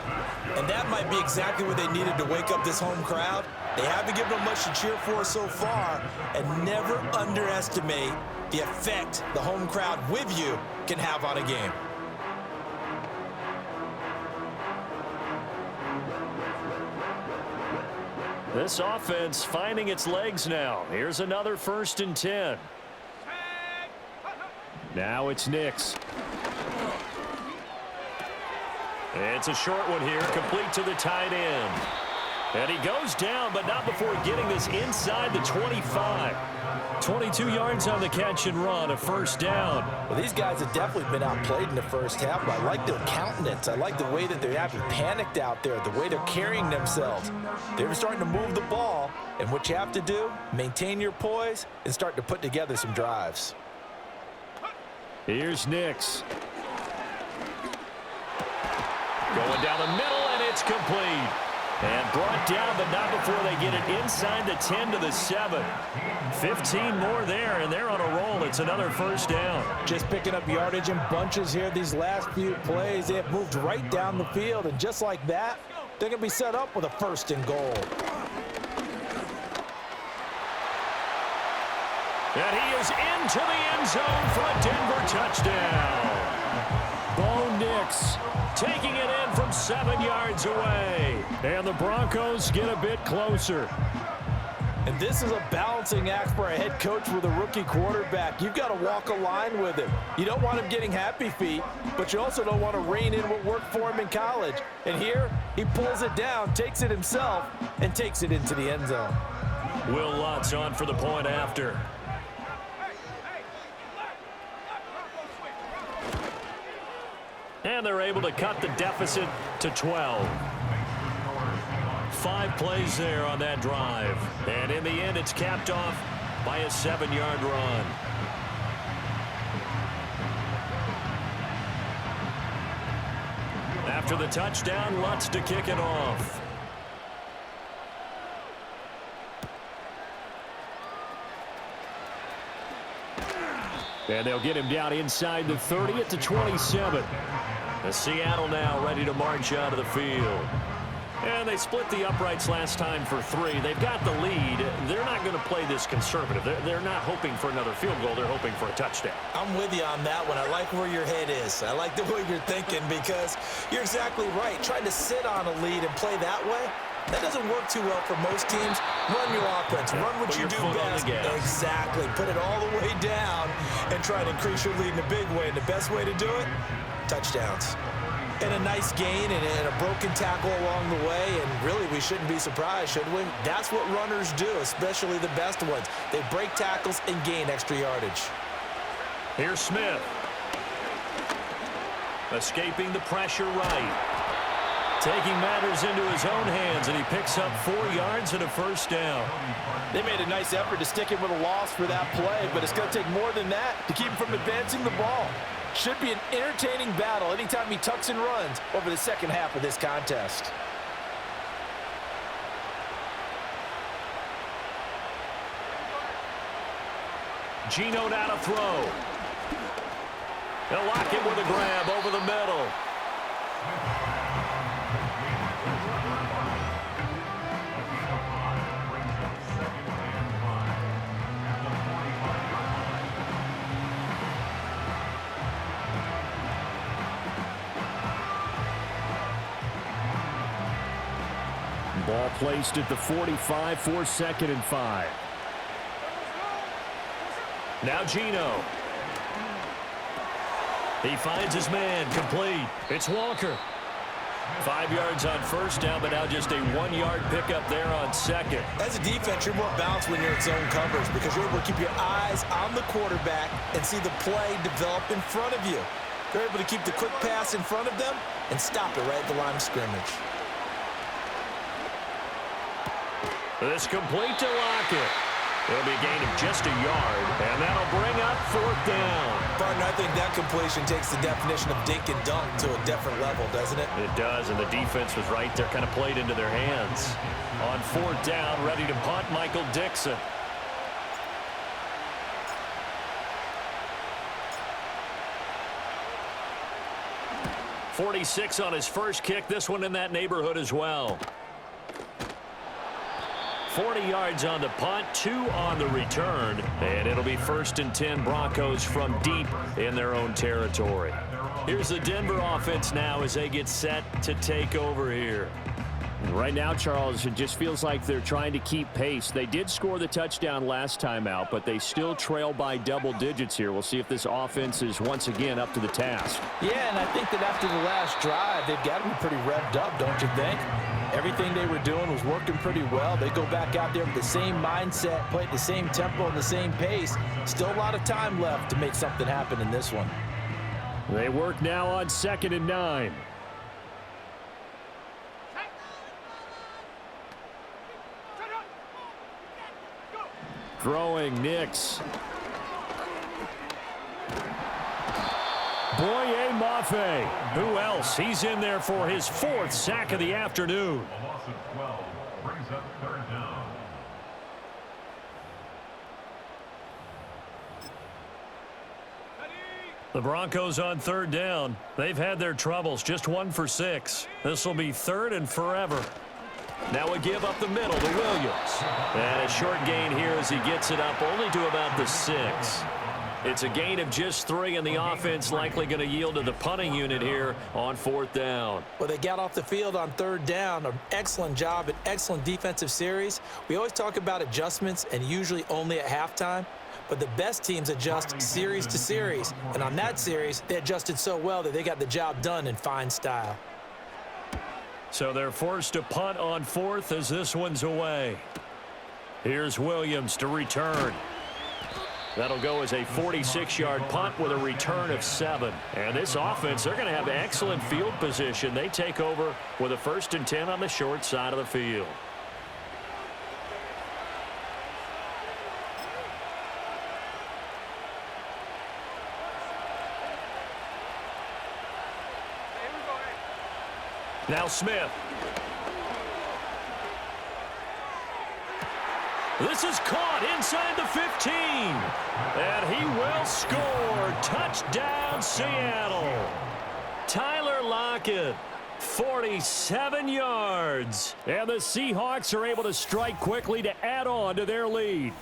And that might be exactly what they needed to wake up this home crowd. They haven't given them much to cheer for so far, and never underestimate the effect the home crowd with you can have on a game. This offense finding its legs now. Here's another 1st and 10. Now it's Nix. It's a short one here, complete to the tight end. And he goes down, but not before getting this inside the 25. 22 yards on the catch and run, a first down. Well, these guys have definitely been outplayed in the first half, but I like their countenance. I like the way that they're having panicked out there, the way they're carrying themselves. They're starting to move the ball, and what you have to do, maintain your poise and start to put together some drives. Here's Nix. Going down the middle, and it's complete. And brought down, but not before they get it inside the 10 to the 7. 15 more there, and they're on a roll. It's another first down. Just picking up yardage in bunches here these last few plays. They have moved right down the field, and just like that, they're going to be set up with a first and goal. And he is into the end zone for a Denver touchdown. Bo Nix taking it in from 7 yards away. And the Broncos get a bit closer. And this is a balancing act for a head coach with a rookie quarterback. You've got to walk a line with him. You don't want him getting happy feet, but you also don't want to rein in what worked for him in college. And here, he pulls it down, takes it himself, and takes it into the end zone. Will Lutz on for the point after. And they're able to cut the deficit to 12. 5 plays there on that drive. And in the end, it's capped off by a 7-yard run. After the touchdown, Lutz to kick it off. And they'll get him down inside the 30 at the 27. The Seattle now ready to march out of the field. And they split the uprights last time for 3. They've got the lead. They're not going to play this conservative. They're not hoping for another field goal. They're hoping for a touchdown. I'm with you on that one. I like where your head is. I like the way you're thinking because you're exactly right. Trying to sit on a lead and play that way, that doesn't work too well for most teams. Run your offense. Run what you do best. Exactly. Put it all the way down and try to increase your lead in a big way. And the best way to do it, touchdowns. And a nice gain and a broken tackle along the way. And really, we shouldn't be surprised, should we? That's what runners do, especially the best ones. They break tackles and gain extra yardage. Here's Smith. Escaping the pressure right. Taking matters into his own hands, and he picks up 4 yards and a first down. They made a nice effort to stick him with a loss for that play, but it's going to take more than that to keep him from advancing the ball. Should be an entertaining battle anytime he tucks and runs over the second half of this contest. Geno now to throw. They'll lock him with a grab over the middle. Ball placed at the 45 for 2nd and 5. Now Geno. He finds his man, complete. It's Walker. 5 yards on first down, but now just a 1-yard pickup there on second. As a defense, you're more balanced when you're in zone coverage because you're able to keep your eyes on the quarterback and see the play develop in front of you. You're able to keep the quick pass in front of them and stop it right at the line of scrimmage. This complete to Lockett. It'll be a gain of just a yard, and that'll bring up 4th down. Partner, I think that completion takes the definition of dink and dunk to a different level, doesn't it? It does, and the defense was right there, kind of played into their hands. On 4th down, ready to punt, Michael Dixon. .46 on his first kick. This one in that neighborhood as well. 40 yards on the punt, 2 on the return, and it'll be 1st and 10 Broncos from deep in their own territory. Here's the Denver offense now as they get set to take over here. Right now, Charles, it just feels like they're trying to keep pace. They did score the touchdown last time out, but they still trail by double digits here. We'll see if this offense is once again up to the task. Yeah, and I think that after the last drive, they've got to be pretty revved up, don't you think? Everything they were doing was working pretty well. They go back out there with the same mindset, play at the same tempo and the same pace. Still a lot of time left to make something happen in this one. They work now on 2nd and 9. Throwing Nix. Boye Mafe. Who else? He's in there for his 4th sack of the afternoon. A loss of 12 brings up 3rd down. The Broncos on 3rd down. They've had their troubles, just 1 for 6. This will be 3rd and forever. Now a give up the middle to Williams. And a short gain here as he gets it up only to about the 6. It's a gain of just 3, and the offense likely going to yield to the punting unit here on 4th down. Well, they got off the field on 3rd down. An excellent job, an excellent defensive series. We always talk about adjustments, and usually only at halftime. But the best teams adjust series to series. And on that series, they adjusted so well that they got the job done in fine style. So they're forced to punt on 4th as this one's away. Here's Williams to return. That'll go as a 46-yard punt with a return of 7. And this offense, they're going to have excellent field position. They take over with a 1st and 10 on the short side of the field. Now Smith. This is caught inside the 15. And he will score. Touchdown, Seattle. Tyler Lockett, 47 yards. And the Seahawks are able to strike quickly to add on to their lead.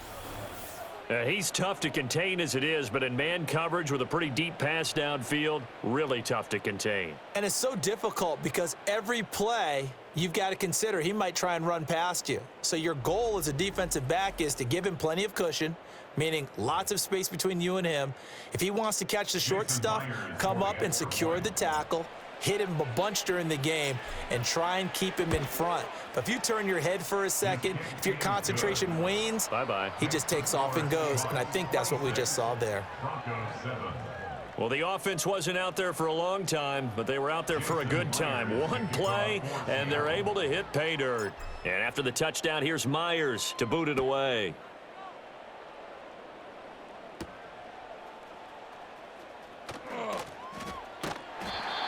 He's tough to contain as it is, but in man coverage with a pretty deep pass downfield, really tough to contain. And it's so difficult because every play you've got to consider he might try and run past you. So your goal as a defensive back is to give him plenty of cushion, meaning lots of space between you and him. If he wants to catch the short stuff, come up and secure the tackle, hit him a bunch during the game, and try and keep him in front. But if you turn your head for a second, if your concentration wanes, bye-bye. He just takes off and goes. And I think that's what we just saw there. Well, the offense wasn't out there for a long time, but they were out there for a good time. One play, and they're able to hit pay dirt. And after the touchdown, here's Myers to boot it away.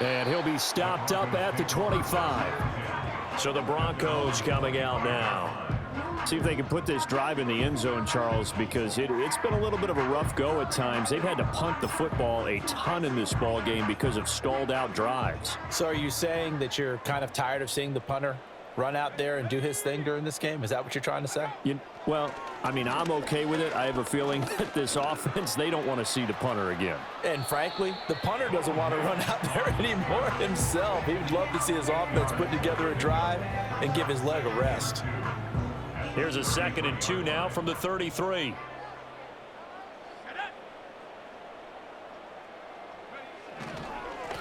And he'll be stopped up at the 25. So the Broncos coming out now. See if they can put this drive in the end zone, Charles, because it's been a little bit of a rough go at times. They've had to punt the football a ton in this ball game because of stalled out drives. So are you saying that you're kind of tired of seeing the punter run out there and do his thing during this game? Is that what you're trying to say? Well, I mean, I'm okay with it. I have a feeling that this offense, they don't want to see the punter again. And frankly, the punter doesn't want to run out there anymore himself. He would love to see his offense put together a drive and give his leg a rest. Here's a 2nd and 2 now from the 33.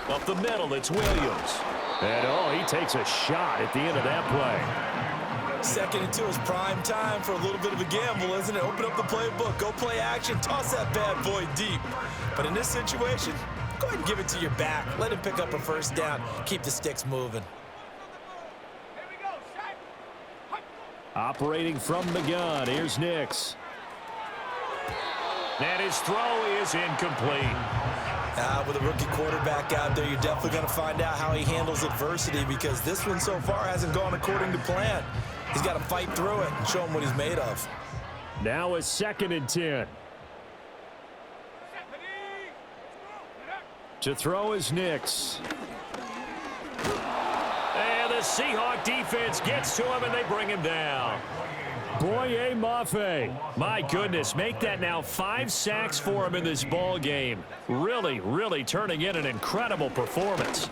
Up the middle, it's Williams. And, he takes a shot at the end of that play. 2nd and 2 is prime time for a little bit of a gamble, isn't it? Open up the playbook, go play action, toss that bad boy deep. But in this situation, go ahead and give it to your back. Let him pick up a 1st down, keep the sticks moving. Operating from the gun, here's Nix. And his throw is incomplete. With a rookie quarterback out there, you're definitely going to find out how he handles adversity, because this one so far hasn't gone according to plan. He's got to fight through it and show him what he's made of. Now a 2nd and 10. To throw is Nix. And the Seahawk defense gets to him, and they bring him down. Boye Mafe. My goodness, make that now 5 sacks for him in this ball game. Really, really turning in an incredible performance.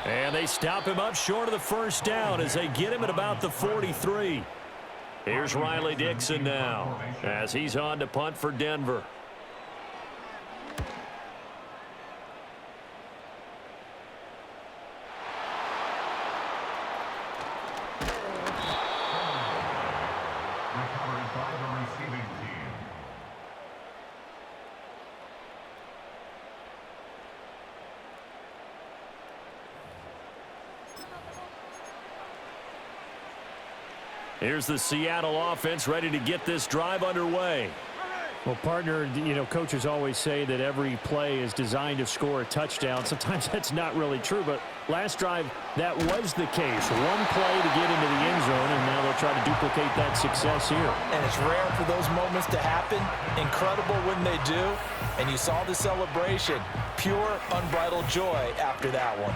And they stop him up short of the 1st down as they get him at about the 43. Here's Riley Dixon now as he's on to punt for Denver. recovered by the receiving team. Here's the Seattle offense ready to get this drive underway. Well, partner, coaches always say that every play is designed to score a touchdown. Sometimes that's not really true, but last drive, that was the case. One play to get into the end zone, and now they'll try to duplicate that success here. And it's rare for those moments to happen. Incredible when they do. And you saw the celebration. Pure, unbridled joy after that one.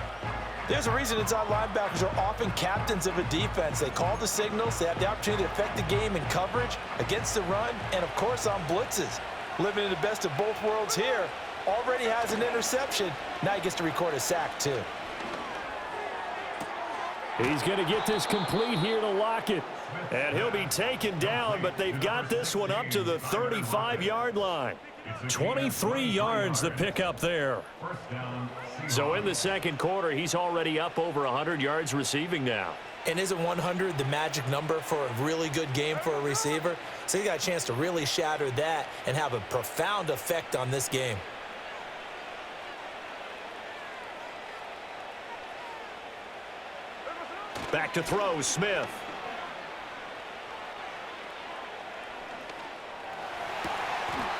There's a reason inside linebackers are often captains of a defense. They call the signals. They have the opportunity to affect the game in coverage, against the run, and, of course, on blitzes. Living in the best of both worlds here. Already has an interception. Now he gets to record a sack, too. He's going to get this complete here to Lockett. And he'll be taken down, but they've got this one up to the 35-yard line. 23 yards the pickup there. So in the second quarter, he's already up over 100 yards receiving now. And isn't 100 the magic number for a really good game for a receiver? So he got a chance to really shatter that and have a profound effect on this game. Back to throw, Smith.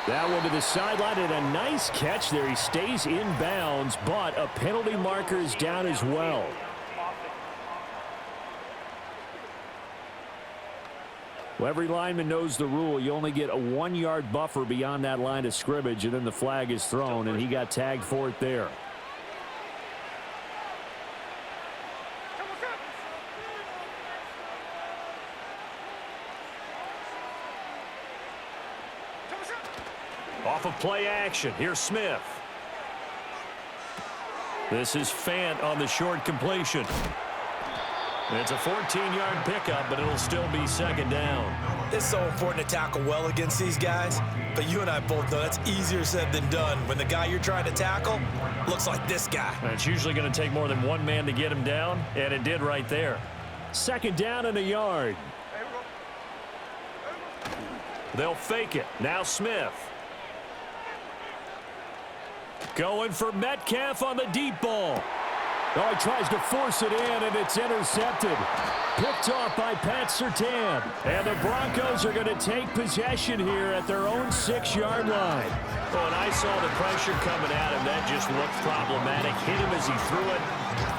That one to the sideline, and a nice catch there. He stays in bounds, but a penalty marker is down as well. Well, every lineman knows the rule. You only get a 1-yard buffer beyond that line of scrimmage, and then the flag is thrown, and he got tagged for it there. Off of play action, here's Smith. This is Fant on the short completion. It's a 14-yard pickup, but it'll still be second down. It's so important to tackle well against these guys, but you and I both know that's easier said than done. When the guy you're trying to tackle looks like this guy. And it's usually going to take more than one man to get him down, and it did right there. Second down and a yard. They'll fake it. Now Smith. Going for Metcalf on the deep ball. Oh, he tries to force it in, and it's intercepted. Picked off by Pat Surtain. And the Broncos are going to take possession here at their own 6-yard line. Well, and I saw the pressure coming at him. That just looked problematic. Hit him as he threw it,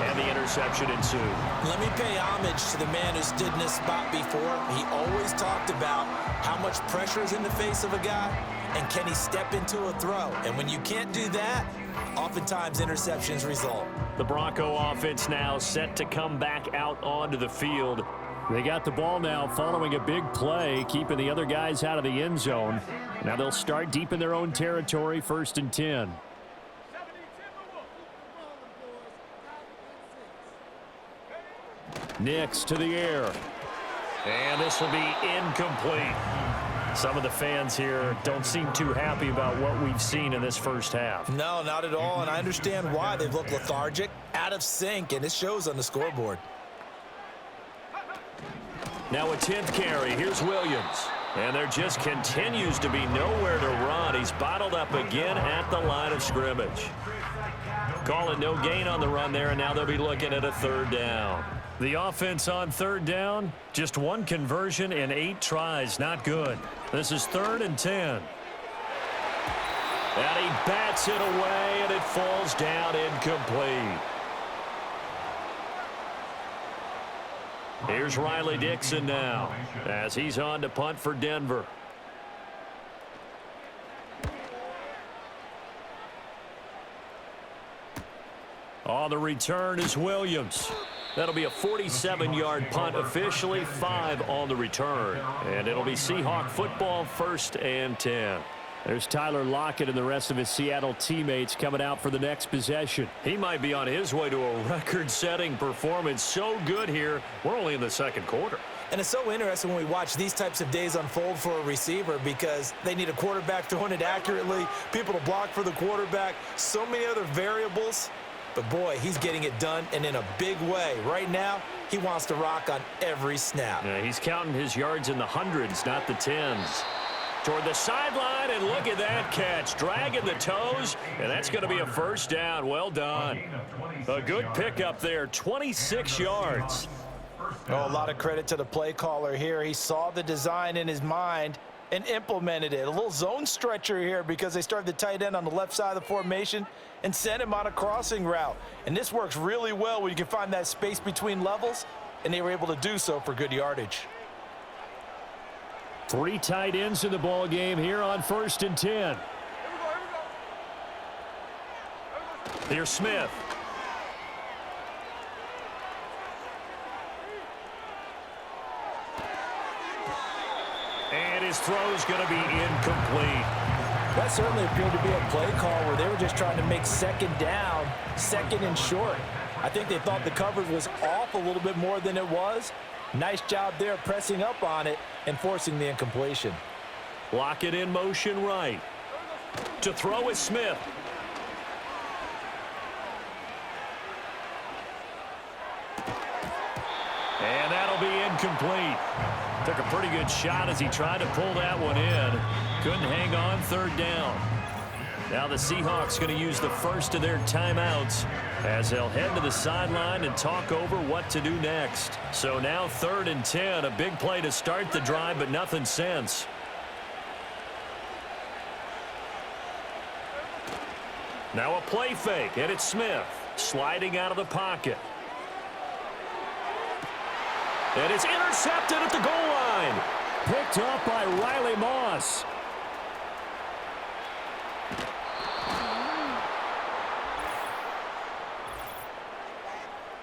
and the interception ensued. Let me pay homage to the man who stood in this spot before. He always talked about how much pressure is in the face of a guy, and can he step into a throw? And when you can't do that, oftentimes interceptions result. The Bronco offense now set to come back out onto the field. They got the ball now following a big play, keeping the other guys out of the end zone. Now they'll start deep in their own territory, 1st and 10. Nix to the air. And this will be incomplete. Some of the fans here don't seem too happy about what we've seen in this first half. No, not at all, and I understand why. They've looked lethargic, out of sync, and it shows on the scoreboard. Now a 10th carry. Here's Williams. And there just continues to be nowhere to run. He's bottled up again at the line of scrimmage. Call it no gain on the run there, and now they'll be looking at a 3rd down. The offense on 3rd down, just 1 conversion and 8 tries. Not good. This is 3rd and 10. And he bats it away, and it falls down incomplete. Here's Riley Dixon now as he's on to punt for Denver. On the return is Williams. That'll be a 47-yard punt, officially 5 on the return. And it'll be Seahawk football, 1st and 10. There's Tyler Lockett and the rest of his Seattle teammates coming out for the next possession. He might be on his way to a record-setting performance. So good here. We're only in the second quarter. And it's so interesting when we watch these types of days unfold for a receiver because they need a quarterback throwing it accurately, people to block for the quarterback, so many other variables. But, boy, he's getting it done and in a big way. Right now, he wants to rock on every snap. Yeah, he's counting his yards in the hundreds, not the tens. Toward the sideline, and look at that catch. Dragging the toes, and that's going to be a first down. Well done. A good pickup there, 26 yards. Oh, a lot of credit to the play caller here. He saw the design in his mind and implemented it. A little zone stretcher here because they started the tight end on the left side of the formation and sent him on a crossing route. And this works really well when you can find that space between levels, and they were able to do so for good yardage. 3 tight ends in the ball game here on 1st and 10. Here's Smith. And his throw's going to be incomplete. That certainly appeared to be a play call where they were just trying to make second down, second and short. I think they thought the coverage was off a little bit more than it was. Nice job there pressing up on it and forcing the incompletion. Lock it in motion right. To throw is Smith. And that'll be incomplete. Took a pretty good shot as he tried to pull that one in. Couldn't hang on, 3rd down. Now the Seahawks going to use the first of their timeouts as they'll head to the sideline and talk over what to do next. So now 3rd and 10, a big play to start the drive, but nothing since. Now a play fake, and it's Smith sliding out of the pocket. And it's intercepted at the goal line. Picked up by Riley Moss.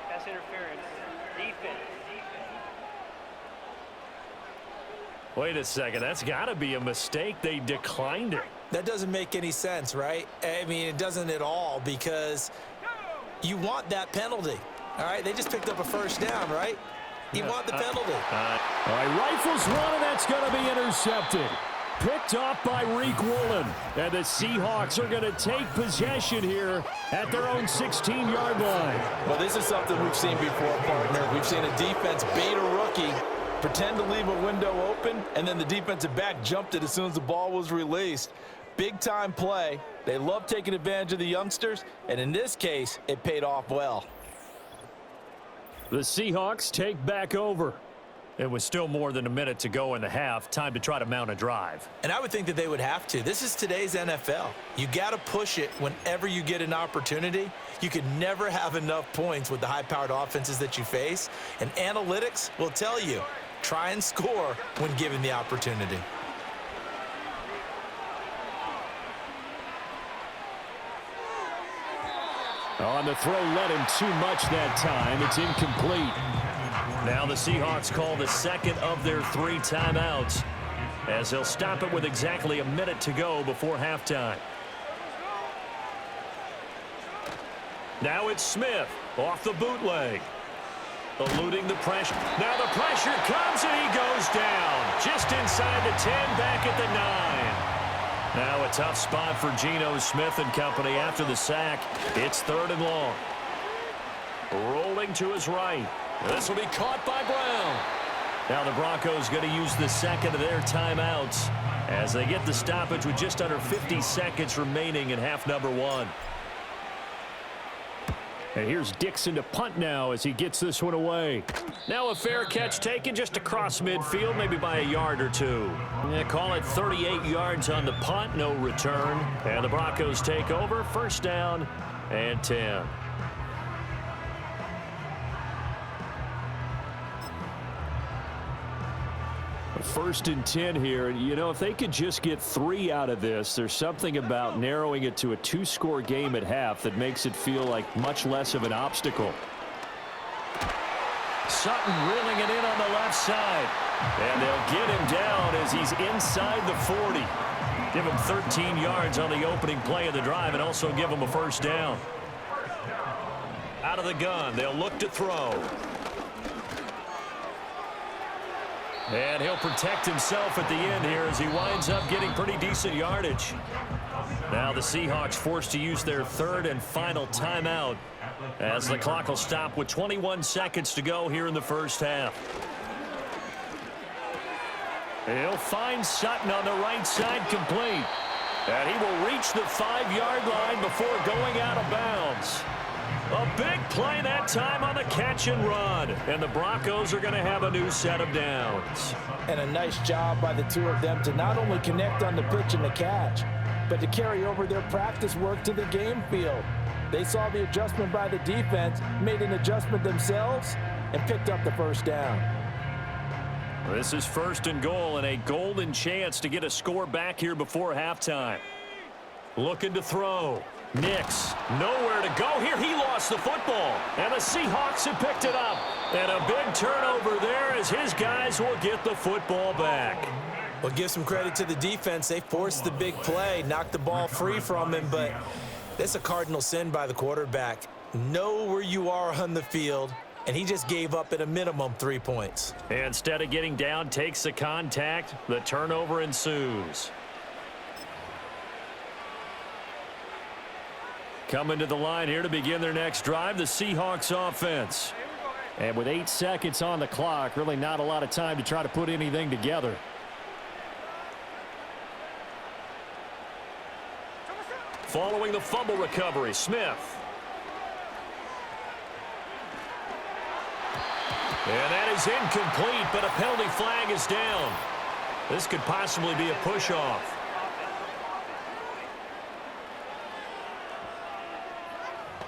Pass interference. Defense. Wait a second. That's got to be a mistake. They declined it. That doesn't make any sense, right? I mean, it doesn't at all because you want that penalty. All right, they just picked up a first down, right? You want the penalty. All right, rifles one, and that's going to be intercepted. Picked off by Reek Woolen. And the Seahawks are going to take possession here at their own 16-yard line. Well, this is something we've seen before, partner. We've seen a defense bait a rookie, pretend to leave a window open, and then the defensive back jumped it as soon as the ball was released. Big-time play. They love taking advantage of the youngsters, and in this case, it paid off well. The Seahawks take back over. It was still more than a minute to go in the half. Time to try to mount a drive. And I would think that they would have to. This is today's NFL. You got to push it whenever you get an opportunity. You can never have enough points with the high-powered offenses that you face. And analytics will tell you, try and score when given the opportunity. On the throw, led him too much that time. It's incomplete. Now the Seahawks call the second of their 3 timeouts as they'll stop it with exactly a minute to go before halftime. Now it's Smith off the bootleg. Eluding the pressure. Now the pressure comes and he goes down. Just inside the 10, back at the 9. Now a tough spot for Geno Smith and company after the sack. It's 3rd and long. Rolling to his right. This will be caught by Brown. Now the Broncos going to use the second of their timeouts as they get the stoppage with just under 50 seconds remaining in half number 1. And here's Dixon to punt now as he gets this one away. Now a fair catch taken just across midfield, maybe by a yard or 2. Yeah, call it 38 yards on the punt, no return. And the Broncos take over, 1st down and 10. First and 10 here. You know, if they could just get 3 out of this, there's something about narrowing it to a 2-score game at half that makes it feel like much less of an obstacle. Sutton reeling it in on the left side. And they'll get him down as he's inside the 40. Give him 13 yards on the opening play of the drive and also give him a 1st down. Out of the gun, they'll look to throw. And he'll protect himself at the end here as he winds up getting pretty decent yardage. Now the Seahawks forced to use their third and final timeout as the clock will stop with 21 seconds to go here in the first half. He'll find Sutton on the right side complete. And he will reach the 5-yard line before going out of bounds. A big play that time on the catch and run. And the Broncos are going to have a new set of downs. And a nice job by the two of them to not only connect on the pitch and the catch, but to carry over their practice work to the game field. They saw the adjustment by the defense, made an adjustment themselves, and picked up the first down. This is first and goal and a golden chance to get a score back here before halftime. Looking to throw. Nix, nowhere to go here. He lost the football, and the Seahawks have picked it up. And a big turnover there as his guys will get the football back. Well, give some credit to the defense. They forced the big play, knocked the ball free from him, but that's a cardinal sin by the quarterback. Know where you are on the field, and he just gave up at a minimum 3 points. Instead of getting down, takes the contact. The turnover ensues. Coming to the line here to begin their next drive, the Seahawks offense. And with 8 seconds on the clock, really not a lot of time to try to put anything together. Following the fumble recovery, Smith. And that is incomplete, but a penalty flag is down. This could possibly be a push-off.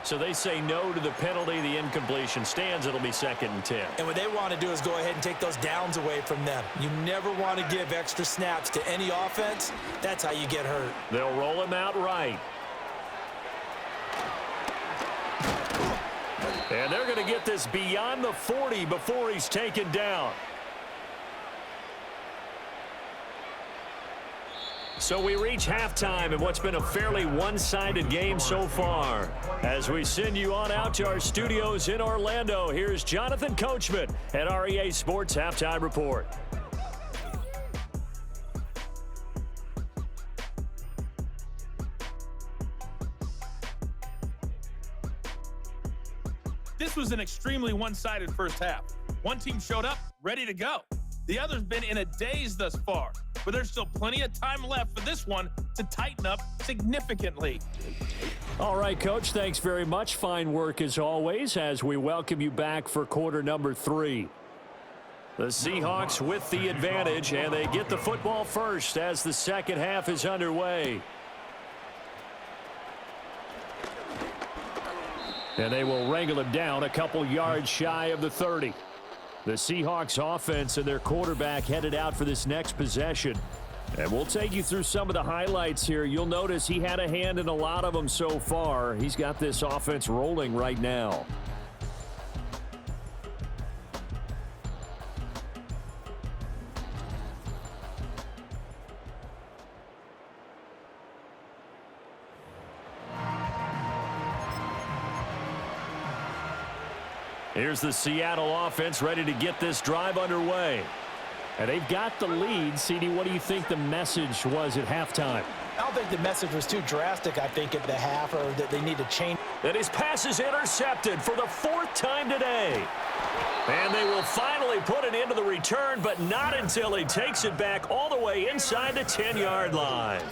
So they say no to the penalty. The incompletion stands. It'll be 2nd and 10. And what they want to do is go ahead and take those downs away from them. You never want to give extra snaps to any offense. That's how you get hurt. They'll roll him out right. And they're going to get this beyond the 40 before he's taken down. So we reach halftime in what's been a fairly one-sided game so far. As we send you on out to our studios in Orlando, here's Jonathan Coachman at REA Sports Halftime Report. This was an extremely one-sided first half. One team showed up, ready to go. The other's been in a daze thus far, but there's still plenty of time left for this one to tighten up significantly. All right, Coach, thanks very much. Fine work as always as we welcome you back for quarter number 3. The Seahawks with the advantage, and they get the football first as the second half is underway. And they will wrangle him down a couple yards shy of the 30. The Seahawks offense and their quarterback headed out for this next possession. And we'll take you through some of the highlights here. You'll notice he had a hand in a lot of them so far. He's got this offense rolling right now. Here's the Seattle offense ready to get this drive underway. And they've got the lead. CD, what do you think the message was at halftime? I don't think the message was too drastic, I think, at the half, or that they need to change. And his pass is intercepted for the 4th time today. And they will finally put it into the return, but not until he takes it back all the way inside the 10-yard line.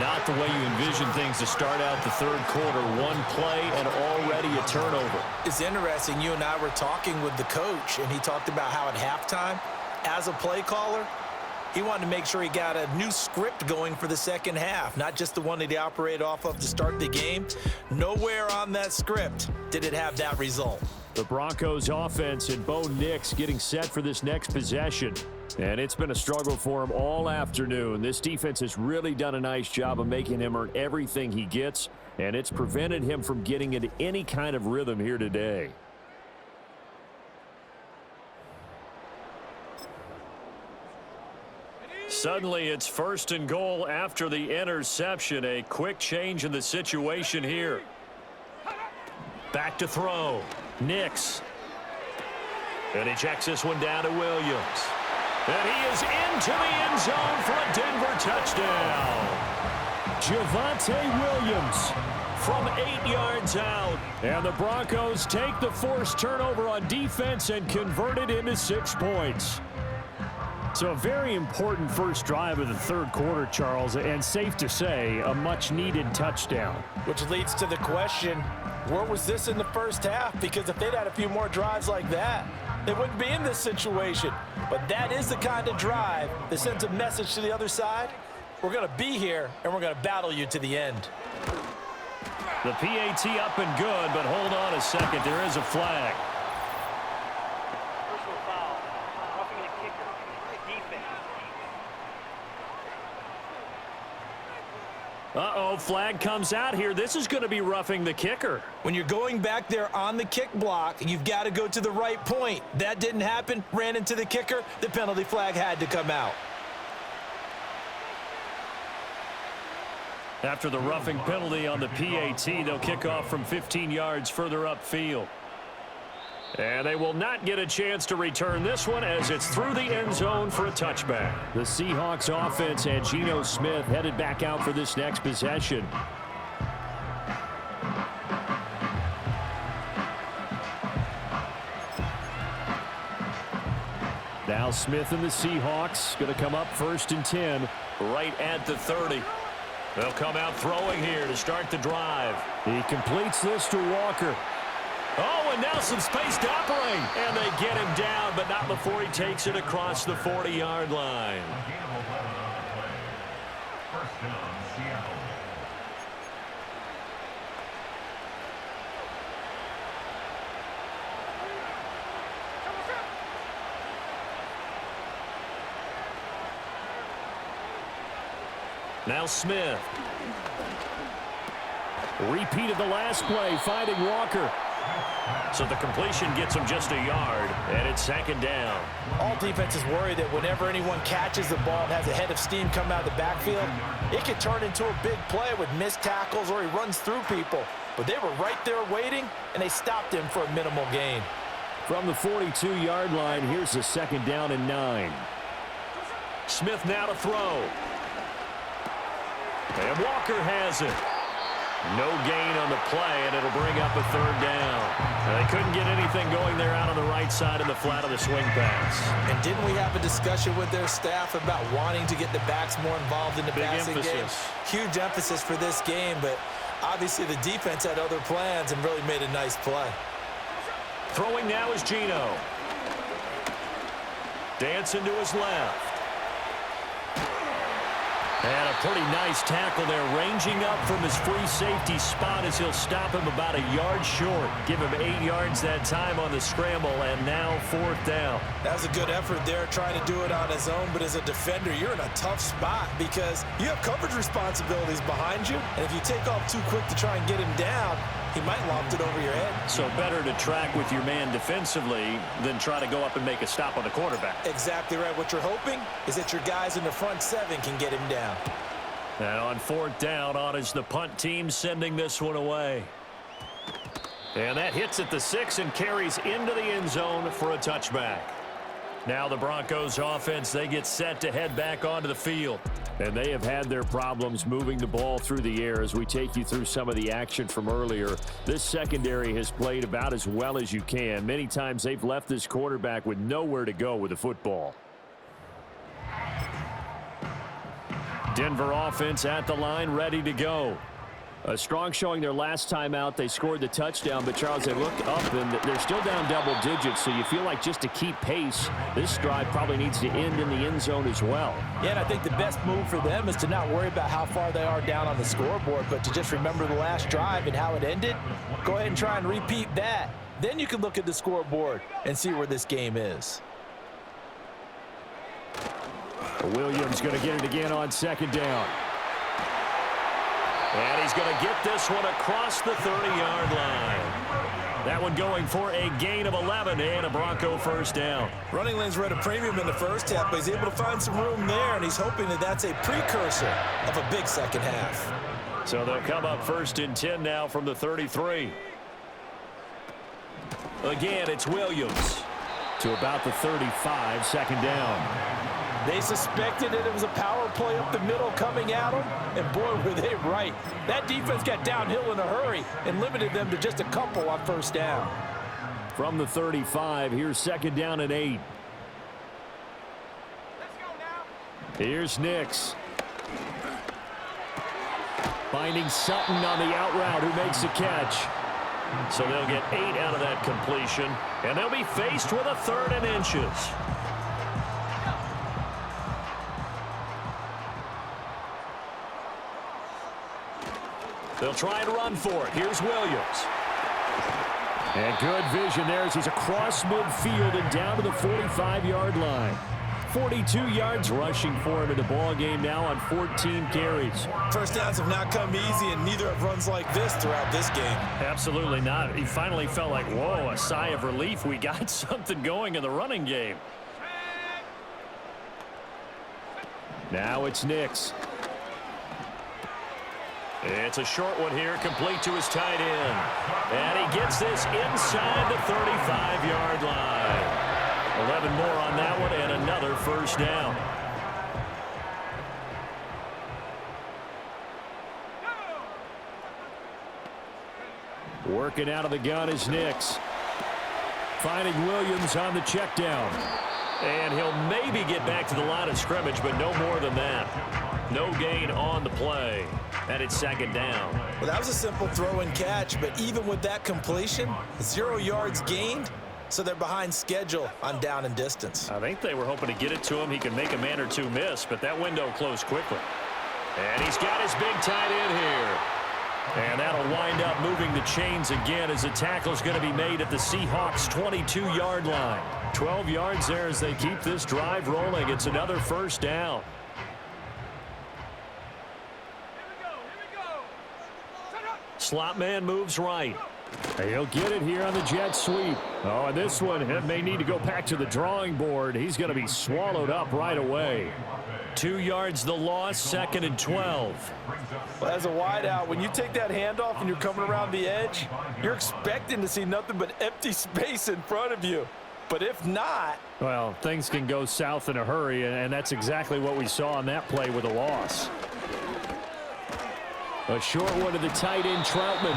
Not the way you envision things to start out the third quarter. One play and already a turnover. It's interesting. You and I were talking with the coach, and he talked about how at halftime, as a play caller, he wanted to make sure he got a new script going for the second half, not just the one that he operated off of to start the game. Nowhere on that script did it have that result. The Broncos offense and Bo Nix getting set for this next possession. And it's been a struggle for him all afternoon. This defense has really done a nice job of making him earn everything he gets, and it's prevented him from getting into any kind of rhythm here today. Suddenly it's 1st and goal after the interception. A quick change in the situation here. Back to throw. Nix. And he checks this one down to Williams. And he is into the end zone for a Denver touchdown. Javonte Williams from 8 yards out. And the Broncos take the forced turnover on defense and convert it into 6 points. So a very important first drive of the third quarter, Charles, and safe to say, a much-needed touchdown. Which leads to the question, where was this in the first half? Because if they'd had a few more drives like that, they wouldn't be in this situation. But that is the kind of drive that sends a message to the other side. We're going to be here, and we're going to battle you to the end. The PAT up and good, but hold on a second. There is a flag. Personal foul. Roughing the kicker. Defense. Uh-oh, flag comes out here. This is going to be roughing the kicker. When you're going back there on the kick block, you've got to go to the right point. That didn't happen. Ran into the kicker. The penalty flag had to come out. After the roughing penalty on the PAT, they'll kick off from 15 yards further upfield. And they will not get a chance to return this one as it's through the end zone for a touchback. The Seahawks offense and Geno Smith headed back out for this next possession. Now Smith and the Seahawks going to come up 1st and 10 right at the 30. They'll come out throwing here to start the drive. He completes this to Walker. Oh, and now some space to operate. And they get him down, but not before he takes it across the 40-yard line. First down, Seattle. Now Smith. Repeat of the last play, finding Walker. So the completion gets him just a yard, and it's 2nd down. All defenses worry that whenever anyone catches the ball and has a head of steam come out of the backfield, it could turn into a big play with missed tackles or he runs through people. But they were right there waiting, and they stopped him for a minimal gain. From the 42-yard line, here's a 2nd down and 9. Smith now to throw. And Walker has it. No gain on the play, and it'll bring up a 3rd down. They couldn't get anything going there out on the right side in the flat of the swing pass. And didn't we have a discussion with their staff about wanting to get the backs more involved in the passing game? Huge emphasis for this game, but obviously the defense had other plans and really made a nice play. Throwing now is Geno. Dancing to his left. And a pretty nice tackle there, ranging up from his free safety spot as he'll stop him about a yard short. Give him 8 yards that time on the scramble, and now 4th down. That was a good effort there, trying to do it on his own, but as a defender, you're in a tough spot because you have coverage responsibilities behind you, and if you take off too quick to try and get him down, he might loft it over your head. So better to track with your man defensively than try to go up and make a stop on the quarterback. Exactly right. What you're hoping is that your guys in the front 7 can get him down. And on 4th down, on is the punt team sending this one away. And that hits at the 6 and carries into the end zone for a touchback. Now the Broncos offense, they get set to head back onto the field. And they have had their problems moving the ball through the air as we take you through some of the action from earlier. This secondary has played about as well as you can. Many times they've left this quarterback with nowhere to go with the football. Denver offense at the line, ready to go. A strong showing their last time out. They scored the touchdown, but Charles, they look up and they're still down double digits, so you feel like just to keep pace, this drive probably needs to end in the end zone as well. Yeah, and I think the best move for them is to not worry about how far they are down on the scoreboard, but to just remember the last drive and how it ended. Go ahead and try and repeat that. Then you can look at the scoreboard and see where this game is. Williams going to get it again on 2nd down. And he's going to get this one across the 30-yard line. That one going for a gain of 11 and a Bronco 1st down. Running lanes were at a premium in the first half, but he's able to find some room there, and he's hoping that that's a precursor of a big second half. So they'll come up 1st and 10 now from the 33. Again, it's Williams. to about the 35, second down. They suspected that it was a power play up the middle coming at them, and boy, were they right. That defense got downhill in a hurry and limited them to just a couple on first down. From the 35, here's second down and 8. Here's Nix. Finding Sutton on the out route, who makes a catch. So they'll get 8 out of that completion, and they'll be faced with a 3rd and inches. They'll try and run for it. Here's Williams. And good vision there as he's across midfield and down to the 45-yard line. 42 yards rushing for him in the ball game now on 14 carries. First downs have not come easy, and neither have runs like this throughout this game. Absolutely not. He finally felt like, whoa, a sigh of relief. We got something going in the running game. Now it's Nix. It's a short one here, complete to his tight end. And he gets this inside the 35-yard line. 11 more on that one, and another first down. Working out of the gun is Nix. Finding Williams on the check down. And he'll maybe get back to the line of scrimmage, but no more than that. No gain on the play. And it's second down. Well, that was a simple throw and catch, but even with that completion, 0 yards gained, so they're behind schedule on down and distance. I think they were hoping to get it to him. He could make a man or two miss, but that window closed quickly. And he's got his big tight end here. And that'll wind up moving the chains again as the tackle's going to be made at the Seahawks' 22-yard line. 12 yards there as they keep this drive rolling. It's another first down. Slot man moves right. He'll get it here on the jet sweep. Oh, and this one may need to go back to the drawing board. He's going to be swallowed up right away. 2 yards the loss, second and 12. Well, as a wideout, when you take that handoff and you're coming around the edge, you're expecting to see nothing but empty space in front of you. But if not... Well, things can go south in a hurry, and that's exactly what we saw on that play with a loss. A short one to the tight end, Troutman.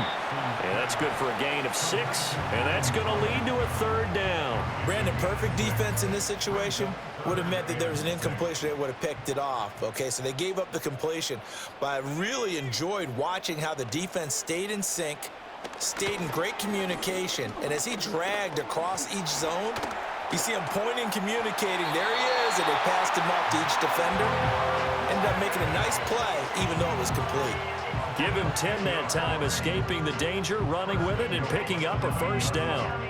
And that's good for a gain of 6. And that's going to lead to a third down. Brandon, perfect defense in this situation would have meant that there was an incompletion. They would have picked it off. Okay, so they gave up the completion. But I really enjoyed watching how the defense stayed in sync, stayed in great communication. And as he dragged across each zone, you see him pointing, communicating. There he is, and they passed him off to each defender. Ended up making a nice play, even though it was complete. Give him 10 that time, escaping the danger, running with it, and picking up a first down.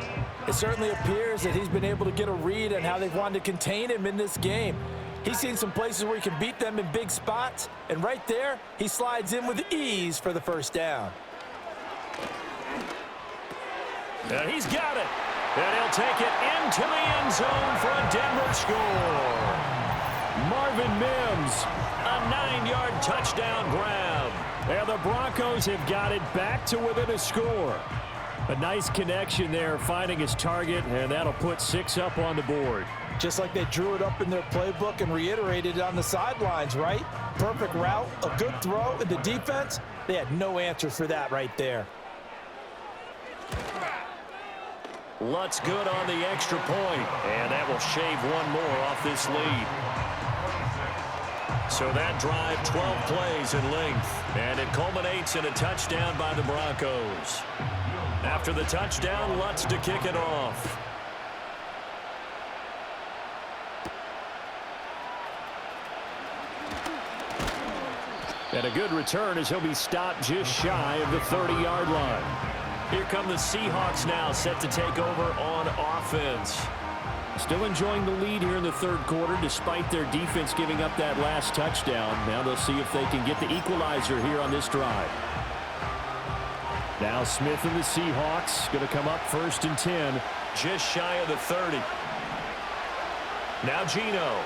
It certainly appears that he's been able to get a read on how they've wanted to contain him in this game. He's seen some places where he can beat them in big spots, and right there, he slides in with ease for the first down. And he's got it. And he'll take it into the end zone for a Denver score. Marvin Mims, a 9-yard touchdown grab. And the Broncos have got it back to within a score. A nice connection there, finding his target, and that'll put 6 up on the board. Just like they drew it up in their playbook and reiterated it on the sidelines, right? Perfect route, a good throw, and the defense, they had no answer for that right there. Lutz good on the extra point, and that will shave one more off this lead. So that drive, 12 plays in length, and it culminates in a touchdown by the Broncos. After the touchdown, Lutz to kick it off. And a good return as he'll be stopped just shy of the 30-yard line. Here come the Seahawks now, set to take over on offense. Still enjoying the lead here in the third quarter, despite their defense giving up that last touchdown. Now they'll see if they can get the equalizer here on this drive. Now Smith and the Seahawks going to come up first and 10, just shy of the 30. Now Geno.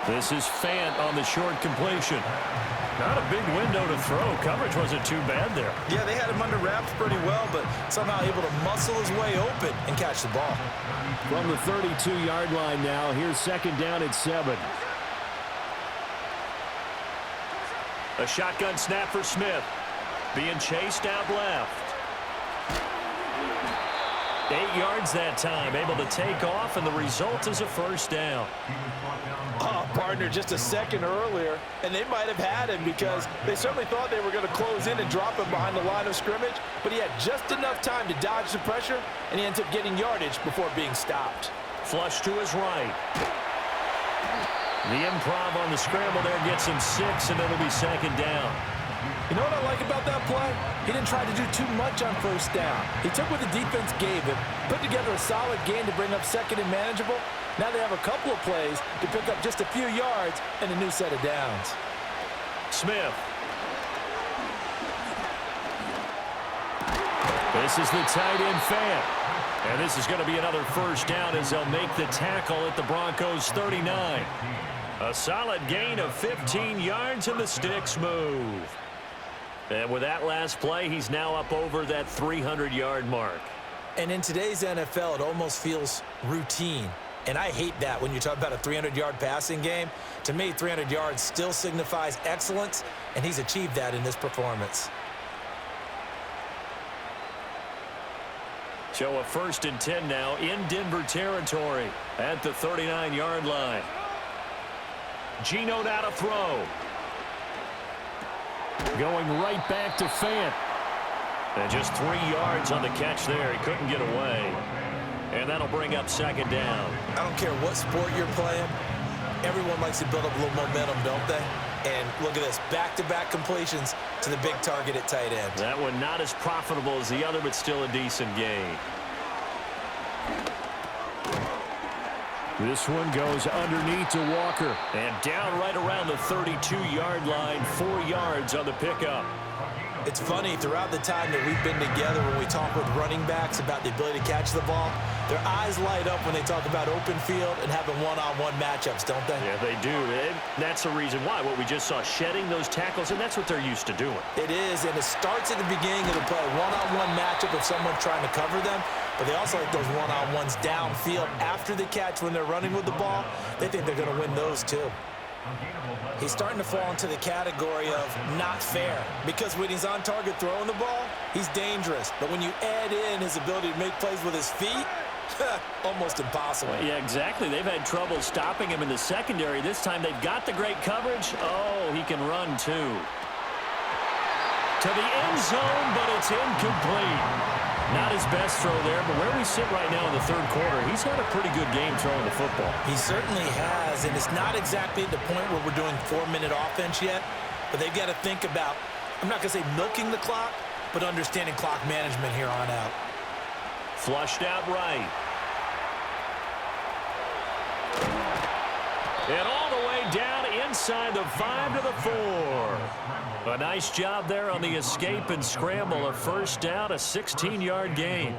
This is Fant on the short completion. Not a big window to throw. Coverage wasn't too bad there. Yeah, they had him under wraps pretty well, but somehow able to muscle his way open and catch the ball. From the 32-yard line now, here's second down at 7. A shotgun snap for Smith. Being chased out left. 8 yards that time, able to take off, and the result is a first down. Oh, partner, just a second earlier, and they might have had him because they certainly thought they were going to close in and drop him behind the line of scrimmage, but he had just enough time to dodge the pressure, and he ends up getting yardage before being stopped. Flush to his right. The improv on the scramble there gets him 6, and it'll be second down. You know what I like about that play? He didn't try to do too much on first down. He took what the defense gave him, put together a solid gain to bring up second and manageable. Now they have a couple of plays to pick up just a few yards and a new set of downs. Smith. This is the tight end Fant. And this is going to be another first down as they'll make the tackle at the Broncos 39. A solid gain of 15 yards and the sticks move. And with that last play, he's now up over that 300-yard mark. And in today's NFL, it almost feels routine. And I hate that when you talk about a 300-yard passing game. To me, 300 yards still signifies excellence, and he's achieved that in this performance. So a 1st and 10 now in Denver territory at the 39-yard line. Geno now to throw. Going right back to Fant. And just 3 yards on the catch there. He couldn't get away. And that'll bring up second down. I don't care what sport you're playing. Everyone likes to build up a little momentum, don't they? And look at this, back-to-back completions to the big target at tight end. That one not as profitable as the other, but still a decent gain. This one goes underneath to Walker. And down right around the 32-yard line, 4 yards on the pickup. It's funny, throughout the time that we've been together, when we talk with running backs about the ability to catch the ball, their eyes light up when they talk about open field and having one-on-one matchups, don't they? Yeah, they do. And that's the reason why. What we just saw, shedding those tackles, and that's what they're used to doing. It is, and it starts at the beginning of the play. One-on-one matchup if someone's trying to cover them, but they also like those one-on-ones downfield after the catch when they're running with the ball. They think they're going to win those, too. He's starting to fall into the category of not fair because when he's on target throwing the ball, he's dangerous. But when you add in his ability to make plays with his feet, almost impossible. Well, yeah, exactly. They've had trouble stopping him in the secondary. This time they've got the great coverage. Oh, he can run too. To the end zone, but it's incomplete. Not his best throw there, but where we sit right now in the third quarter, he's had a pretty good game throwing the football. He certainly has, and it's not exactly at the point where we're doing 4-minute offense yet, but they've got to think about, I'm not going to say milking the clock, but understanding clock management here on out. Flushed out right. And all the way down inside the 5 to the 4. A nice job there on the escape and scramble. A first down, a 16-yard gain.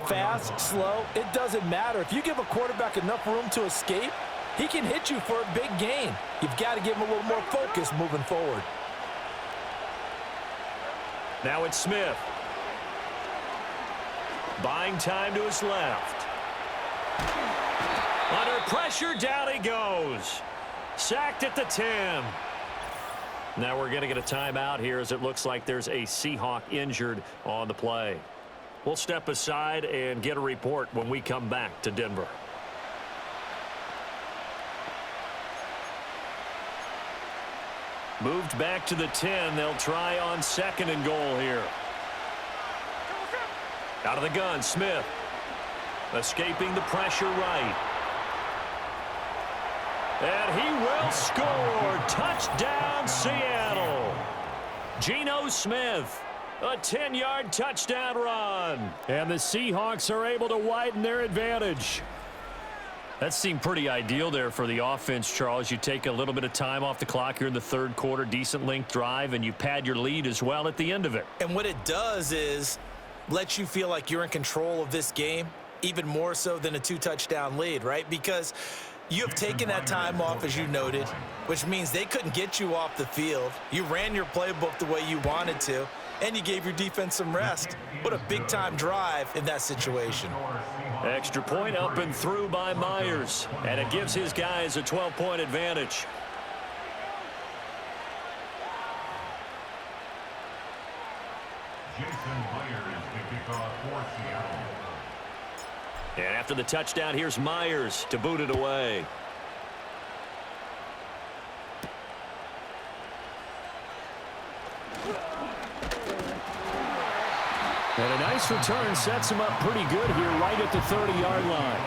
Fast, slow, it doesn't matter. If you give a quarterback enough room to escape, he can hit you for a big gain. You've got to give him a little more focus moving forward. Now it's Smith. Buying time to his left. Under pressure, down he goes. Sacked at the 10. Now we're going to get a timeout here as it looks like there's a Seahawk injured on the play. We'll step aside and get a report when we come back to Denver. Moved back to the 10. They'll try on 2nd and goal here. Out of the gun, Smith. Escaping the pressure right. And he will score. Touchdown, Seattle. Geno Smith, a 10-yard touchdown run. And the Seahawks are able to widen their advantage. That seemed pretty ideal there for the offense, Charles. You take a little bit of time off the clock here in the third quarter, decent length drive, and you pad your lead as well at the end of it. And what it does is lets you feel like you're in control of this game, even more so than a 2-touchdown lead, right? Because You have taken that time off, as you noted, which means they couldn't get you off the field. You ran your playbook the way you wanted to, and you gave your defense some rest. What a big-time drive in that situation. Extra point up and through by Myers, and it gives his guys a 12-point advantage. Jason Myers to kick off for Seattle. And after the touchdown, here's Myers to boot it away. And a nice return sets him up pretty good here right at the 30-yard line.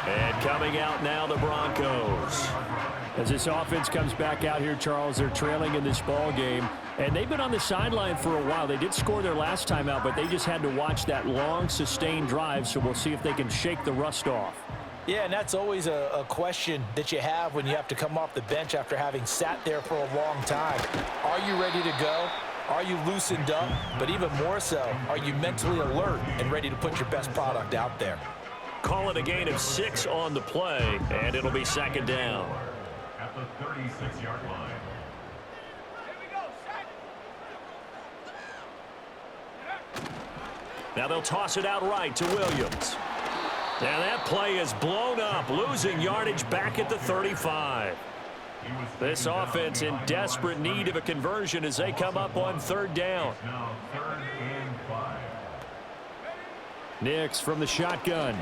And coming out now, the Broncos. As this offense comes back out here, Charles, they're trailing in this ball game. And they've been on the sideline for a while. They did score their last time out, but they just had to watch that long, sustained drive, so we'll see if they can shake the rust off. Yeah, and that's always a question that you have when you have to come off the bench after having sat there for a long time. Are you ready to go? Are you loosened up? But even more so, are you mentally alert and ready to put your best product out there? Call it a gain of 6 on the play, and it'll be second down. At the 36-yard line. Now they'll toss it out right to Williams. Now that play is blown up, losing yardage back at the 35. This offense in desperate need of a conversion as they come up on third down. Now 3rd and 5. Nix from the shotgun.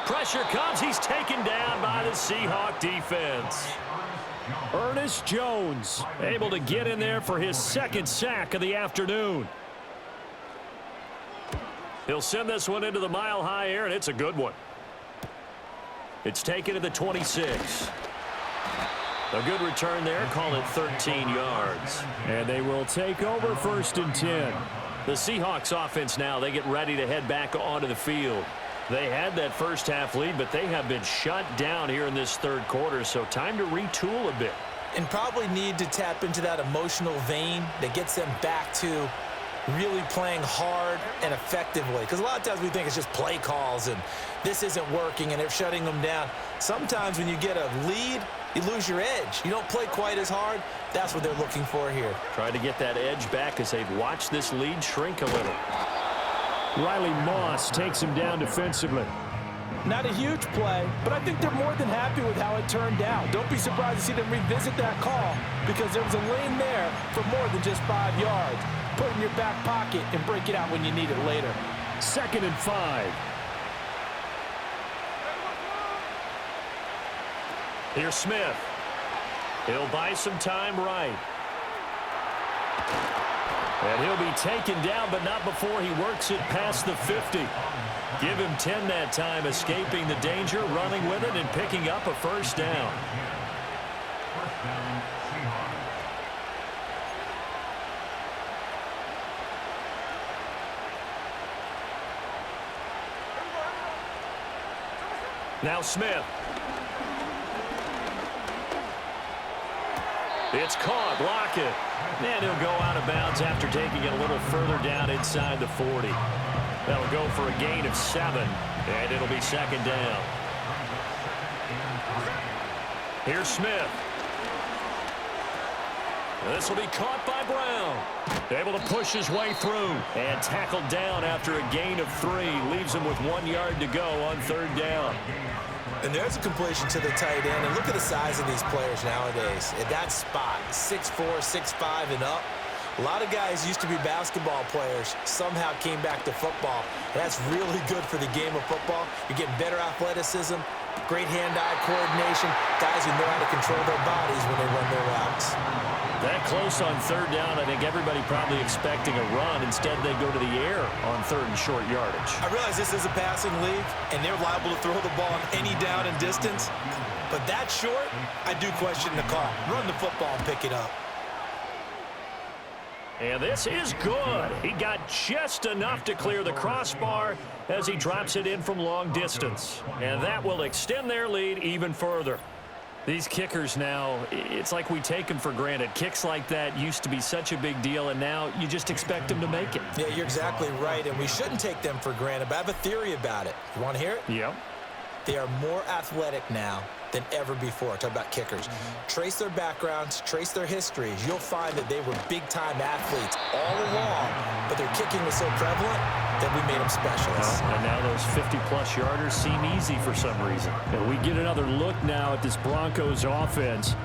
Pressure comes. He's taken down by the Seahawks defense. Ernest Jones able to get in there for his second sack of the afternoon. He'll send this one into the mile-high air, and it's a good one. It's taken to the 26. A good return there. Call it 13 yards. And they will take over 1st and 10. The Seahawks offense now, they get ready to head back onto the field. They had that first half lead, but they have been shut down here in this third quarter, so time to retool a bit. And probably need to tap into that emotional vein that gets them back to really playing hard and effectively. Because a lot of times we think it's just play calls and this isn't working and they're shutting them down. Sometimes when you get a lead, you lose your edge. You don't play quite as hard. That's what they're looking for here. Trying to get that edge back as they've watched this lead shrink a little. Riley Moss takes him down defensively. Not a huge play, but I think they're more than happy with how it turned out. Don't be surprised to see them revisit that call because there was a lane there for more than just 5 yards. Put it in your back pocket and break it out when you need it later. 2nd and 5. Here's Smith. He'll buy some time right. And he'll be taken down, but not before he works it past the 50. Give him 10 that time, escaping the danger, running with it, and picking up a first down. First down, Seahawks. Now Smith. It's caught. Block it. And he'll go out of bounds after taking it a little further down inside the 40. That'll go for a gain of 7, and it'll be second down. Here's Smith. This will be caught by Brown. Able to push his way through and tackled down after a gain of 3. Leaves him with 1 yard to go on third down. And there's a completion to the tight end. And look at the size of these players nowadays. At that spot, 6'4", 6'5", and up. A lot of guys used to be basketball players, somehow came back to football. And that's really good for the game of football. You're getting better athleticism, great hand-eye coordination, guys who know how to control their bodies when they run their routes. That close on third down, I think everybody probably expecting a run. Instead, they go to the air on 3rd and short yardage. I realize this is a passing league, and they're liable to throw the ball on any down and distance. But that short, I do question the call. Run the football and pick it up. And this is good. He got just enough to clear the crossbar as he drops it in from long distance. And that will extend their lead even further. These kickers now, it's like we take them for granted. Kicks like that used to be such a big deal, and now you just expect them to make it. Yeah, you're exactly right, and we shouldn't take them for granted, but I have a theory about it. You want to hear it? Yep. They are more athletic now than ever before. Talk about kickers. Trace their backgrounds, trace their histories. You'll find that they were big-time athletes all along, but their kicking was so prevalent that we made them specialists. And now those 50-plus yarders seem easy for some reason. And we get another look now at this Broncos offense.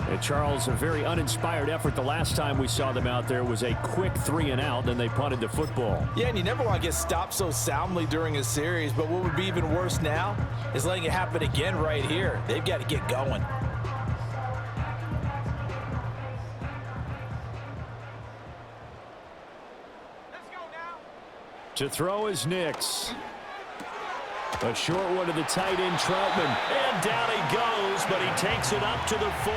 And Charles, a very uninspired effort. The last time we saw them out there was a quick 3-and-out, then they punted the football. Yeah, and you never want to get stopped so soundly during a series, but what would be even worse now is letting it happen again right here. They've got to get going. To throw is Nix. A short one to the tight end, Troutman. And down he goes, but he takes it up to the 40.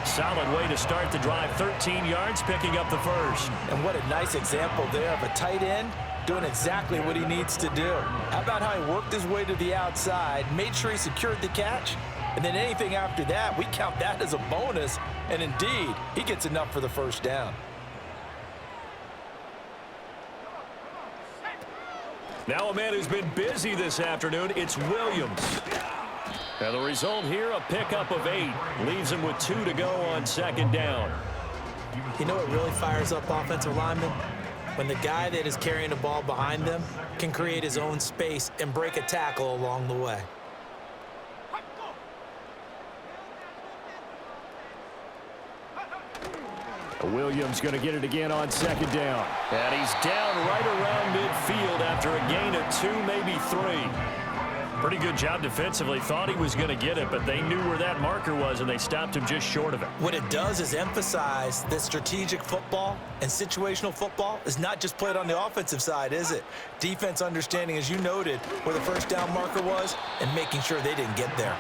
Solid way to start the drive. 13 yards, picking up the first. And what a nice example there of a tight end doing exactly what he needs to do. How about how he worked his way to the outside, made sure he secured the catch, and then anything after that, we count that as a bonus. And indeed, he gets enough for the first down. Now a man who's been busy this afternoon, it's Williams. And the result here, a pickup of 8. Leaves him with 2 to go on second down. You know what really fires up offensive linemen? When the guy that is carrying the ball behind them can create his own space and break a tackle along the way. Williams going to get it again on second down. And he's down right around midfield after a gain of 2, maybe 3. Pretty good job defensively. Thought he was going to get it, but they knew where that marker was, and they stopped him just short of it. What it does is emphasize that strategic football and situational football is not just played on the offensive side, is it? Defense understanding, as you noted, where the first down marker was and making sure they didn't get there.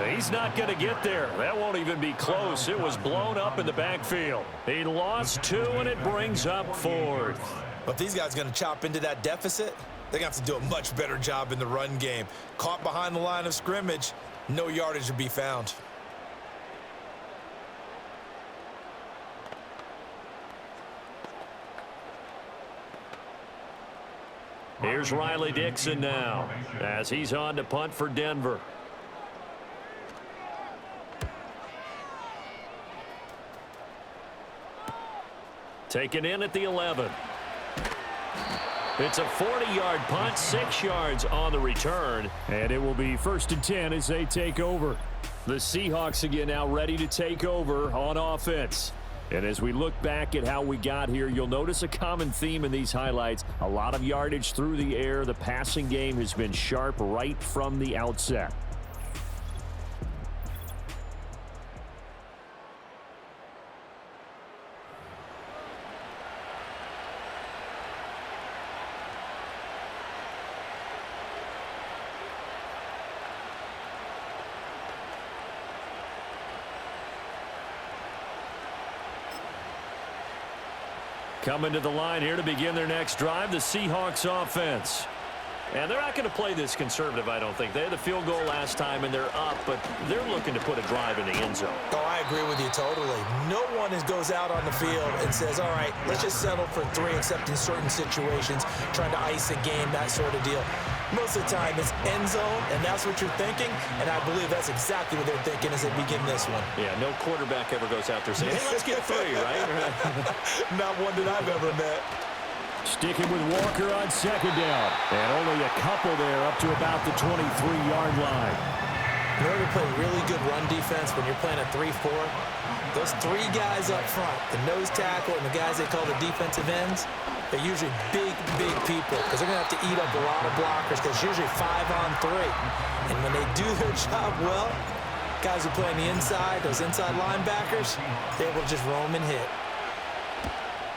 He's not going to get there. That won't even be close. It was blown up in the backfield. He lost 2, and it brings up 4th. But if these guys are going to chop into that deficit, they're going to have to do a much better job in the run game. Caught behind the line of scrimmage, no yardage to be found. Here's Riley Dixon now as he's on to punt for Denver. Taken in at the 11. It's a 40-yard punt, 6 yards on the return. And it will be 1st and 10 as they take over. The Seahawks again now ready to take over on offense. And as we look back at how we got here, you'll notice a common theme in these highlights. A lot of yardage through the air. The passing game has been sharp right from the outset. Coming to the line here to begin their next drive, the Seahawks offense. And they're not going to play this conservative, I don't think. They had the field goal last time, and they're up, but they're looking to put a drive in the end zone. Oh, I agree with you totally. No one goes out on the field and says, all right, let's just settle for 3, except in certain situations, trying to ice a game, that sort of deal. Most of the time, it's end zone, and that's what you're thinking, and I believe that's exactly what they're thinking as they begin this one. Yeah, no quarterback ever goes out there saying, hey, let's get 3, right? Not one that I've ever met. Sticking with Walker on second down. And only a couple there up to about the 23-yard line. In order to play really good run defense when you're playing a 3-4, those 3 guys up front, the nose tackle and the guys they call the defensive ends, they're usually big, big people because they're going to have to eat up a lot of blockers because it's usually 5-on-3. And when they do their job well, guys who play on the inside, those inside linebackers, they're able to just roam and hit.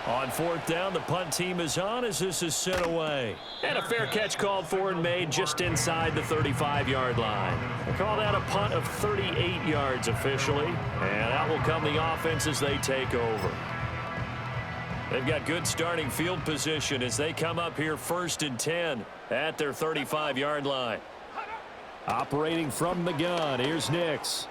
On 4th down, the punt team is on as this is sent away. And a fair catch called for and made just inside the 35-yard line. They call that a punt of 38 yards officially. And out will come the offense as they take over. They've got good starting field position as they come up here 1st and 10 at their 35-yard line. Operating from the gun, here's Nix.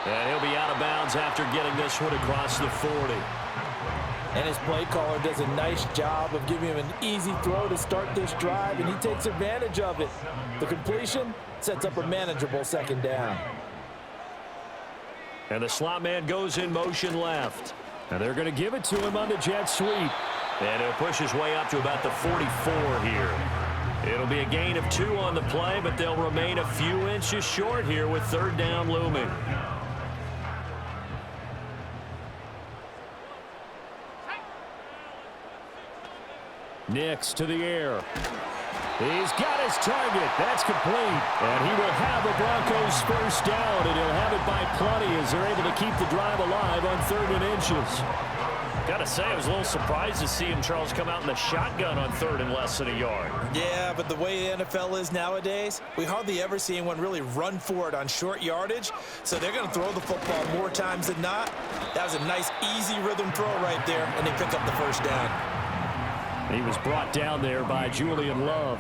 And he'll be out of bounds after getting this one across the 40. And his play caller does a nice job of giving him an easy throw to start this drive, and he takes advantage of it. The completion sets up a manageable second down. And the slot man goes in motion left. And they're going to give it to him on the jet sweep. And he'll push his way up to about the 44 here. It'll be a gain of 2 on the play, but they'll remain a few inches short here with third down looming. Nix to the air. He's got his target. That's complete. And he will have the Broncos first down, and he'll have it by plenty as they're able to keep the drive alive on 3rd and inches. Got to say, I was a little surprised to see him, Charles, come out in the shotgun on 3rd and less than a yard. Yeah, but the way the NFL is nowadays, we hardly ever see anyone really run for it on short yardage. So they're going to throw the football more times than not. That was a nice, easy rhythm throw right there, and they pick up the first down. He was brought down there by Julian Love.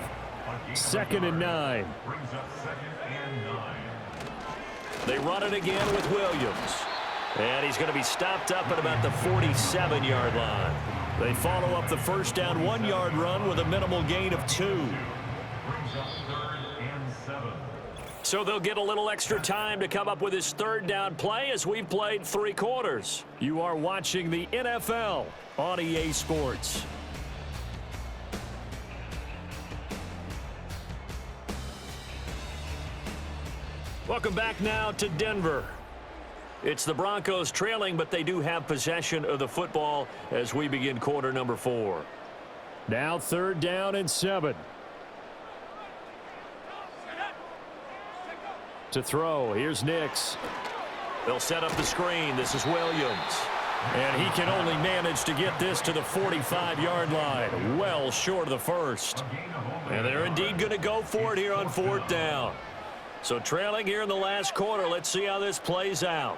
2nd and 9. Brings up 2nd and 9. They run it again with Williams. And he's going to be stopped up at about the 47-yard line. They follow up the first down 1-yard run with a minimal gain of 2. Brings up 3rd and 7. So they'll get a little extra time to come up with his 3rd down play as we've played 3 quarters. You are watching the NFL on EA Sports. Welcome back now to Denver. It's the Broncos trailing, but they do have possession of the football as we begin quarter number 4. Now 3rd down and 7. To throw, here's Nix. They'll set up the screen. This is Williams. And he can only manage to get this to the 45-yard line, well short of the first. And they're indeed going to go for it here on 4th down. So trailing here in the last quarter. Let's see how this plays out.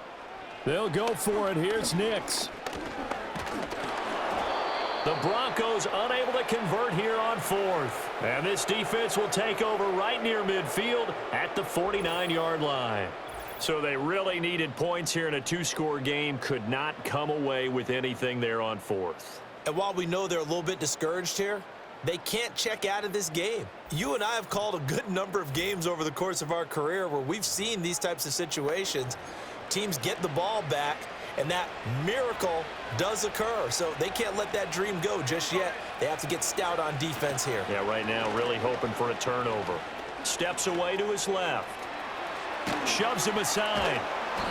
They'll go for it. Here's Nix. The Broncos unable to convert here on 4th. And this defense will take over right near midfield at the 49-yard line. So they really needed points here in a 2-score game. Could not come away with anything there on 4th. And while we know they're a little bit discouraged here, they can't check out of this game. You and I have called a good number of games over the course of our career where we've seen these types of situations. Teams get the ball back, and that miracle does occur. So they can't let that dream go just yet. They have to get stout on defense here. Yeah, right now really hoping for a turnover. Steps away to his left. Shoves him aside.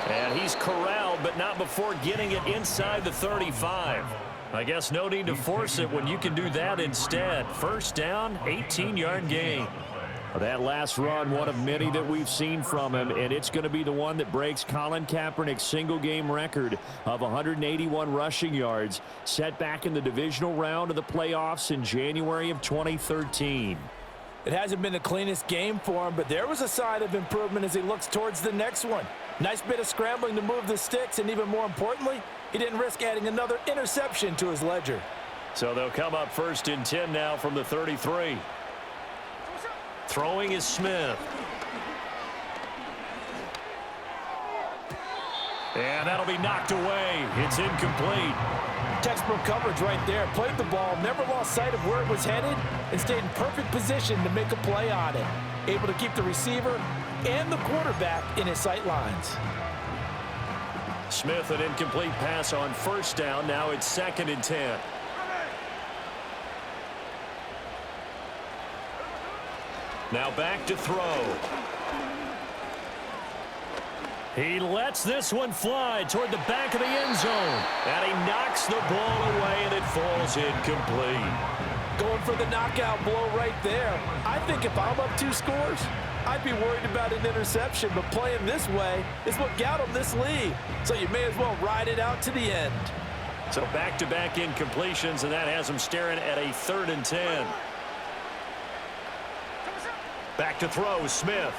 And he's corralled, but not before getting it inside the 35. I guess no need to force it when you can do that instead. First down, 18-yard gain. That last run, one of many that we've seen from him, and it's going to be the one that breaks Colin Kaepernick's single-game record of 181 rushing yards, set back in the divisional round of the playoffs in January of 2013. It hasn't been the cleanest game for him, but there was a sign of improvement as he looks towards the next one. Nice bit of scrambling to move the sticks, and even more importantly, he didn't risk adding another interception to his ledger. So they'll come up 1st and 10 now from the 33. Throwing is Smith. And that'll be knocked away. It's incomplete. Textbook coverage right there. Played the ball, never lost sight of where it was headed, and stayed in perfect position to make a play on it. Able to keep the receiver and the quarterback in his sight lines. Smith, an incomplete pass on 1st down. Now it's 2nd and 10. Now back to throw. He lets this one fly toward the back of the end zone. And he knocks the ball away, and it falls incomplete. Going for the knockout blow right there. I think if I'm up 2 scores, I'd be worried about an interception, but playing this way is what got him this lead. So you may as well ride it out to the end. So back-to-back incompletions, and that has him staring at a 3rd and 10. Back to throw, Smith.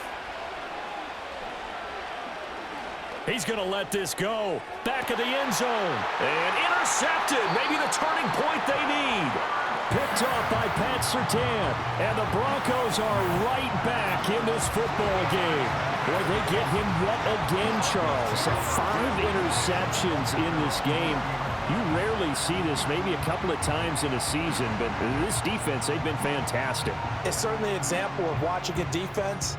He's going to let this go. Back of the end zone. And intercepted. Maybe the turning point they need. Picked off by Pat Surtain. And the Broncos are right back in this football game. Boy, they get him yet again, Charles. 5 interceptions in this game. You rarely see this, maybe a couple of times in a season, but this defense, they've been fantastic. It's certainly an example of watching a defense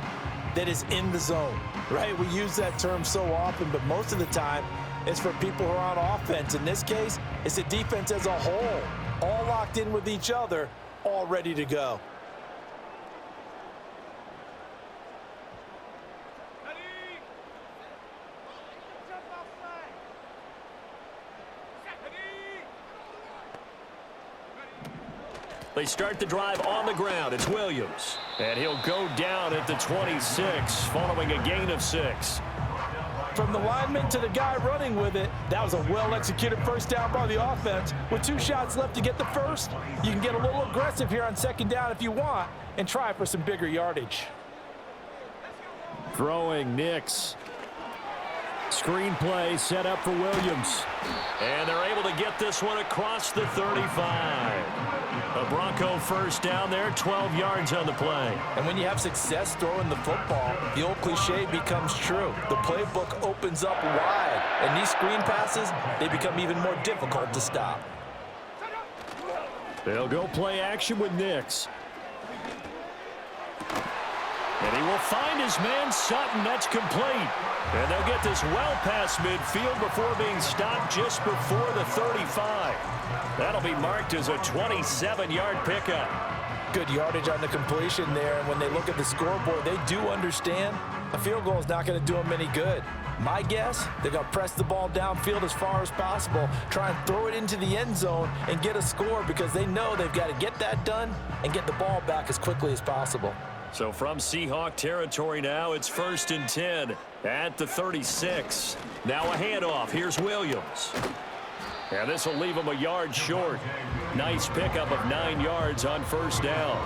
that is in the zone, right? We use that term so often, but most of the time, it's for people who are on offense. In this case, it's the defense as a whole, all locked in with each other, all ready to go. They start the drive on the ground. It's Williams. And he'll go down at the 26 following a gain of 6. From the lineman to the guy running with it, that was a well-executed first down by the offense. With 2 shots left to get the first, you can get a little aggressive here on second down if you want and try for some bigger yardage. Throwing Nix. Screen play set up for Williams. And they're able to get this one across the 35. A Bronco first down there, 12 yards on the play. And when you have success throwing the football, the old cliche becomes true. The playbook opens up wide, and these screen passes, they become even more difficult to stop. They'll go play action with Nix. And he will find his man Sutton. That's complete. And they'll get this well past midfield before being stopped just before the 35. That'll be marked as a 27-yard pickup. Good yardage on the completion there. And when they look at the scoreboard, they do understand a field goal is not going to do them any good. My guess, they're going to press the ball downfield as far as possible, try and throw it into the end zone and get a score because they know they've got to get that done and get the ball back as quickly as possible. So from Seahawk territory now, it's 1st and 10 at the 36. Now a handoff. Here's Williams. And this will leave him a yard short. Nice pickup of 9 yards on first down.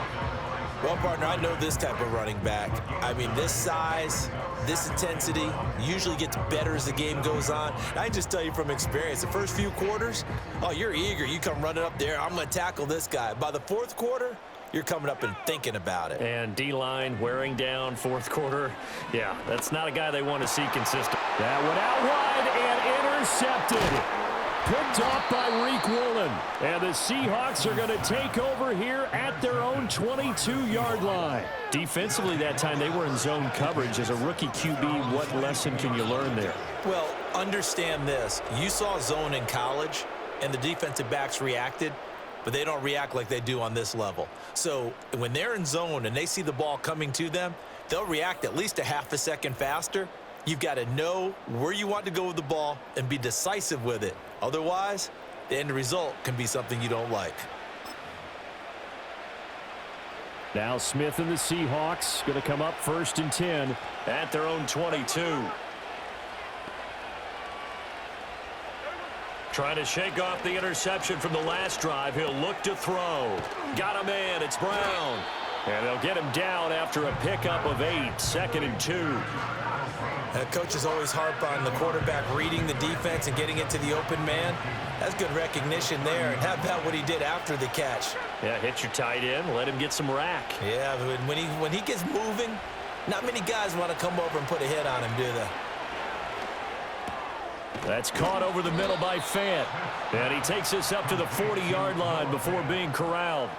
Well, partner, I know this type of running back. I mean, this size, this intensity usually gets better as the game goes on. I can just tell you from experience, the first few quarters, oh, you're eager. You come running up there. I'm going to tackle this guy. By the 4th quarter, you're coming up and thinking about it. And D-line wearing down 4th quarter. Yeah, that's not a guy they want to see consistent. That went out wide and intercepted. Picked off by Reek Woolen. And the Seahawks are going to take over here at their own 22-yard line. Defensively that time, they were in zone coverage. As a rookie QB, what lesson can you learn there? Well, understand this. You saw zone in college, and the defensive backs reacted, but they don't react like they do on this level. So when they're in zone and they see the ball coming to them, they'll react at least a half a second faster. You've got to know where you want to go with the ball and be decisive with it. Otherwise, the end result can be something you don't like. Now Smith and the Seahawks going to come up 1st and 10 at their own 22. Trying to shake off the interception from the last drive. He'll look to throw. Got him in. It's Brown. And they'll get him down after a pickup of 8. 2nd and 2. Coaches always harp on the quarterback reading the defense and getting it to the open man. That's good recognition there. And how about what he did after the catch? Yeah, hit your tight end. Let him get some rack. Yeah, when he gets moving, not many guys want to come over and put a hit on him, do they? That's caught over the middle by Fant. And he takes this up to the 40-yard line before being corralled.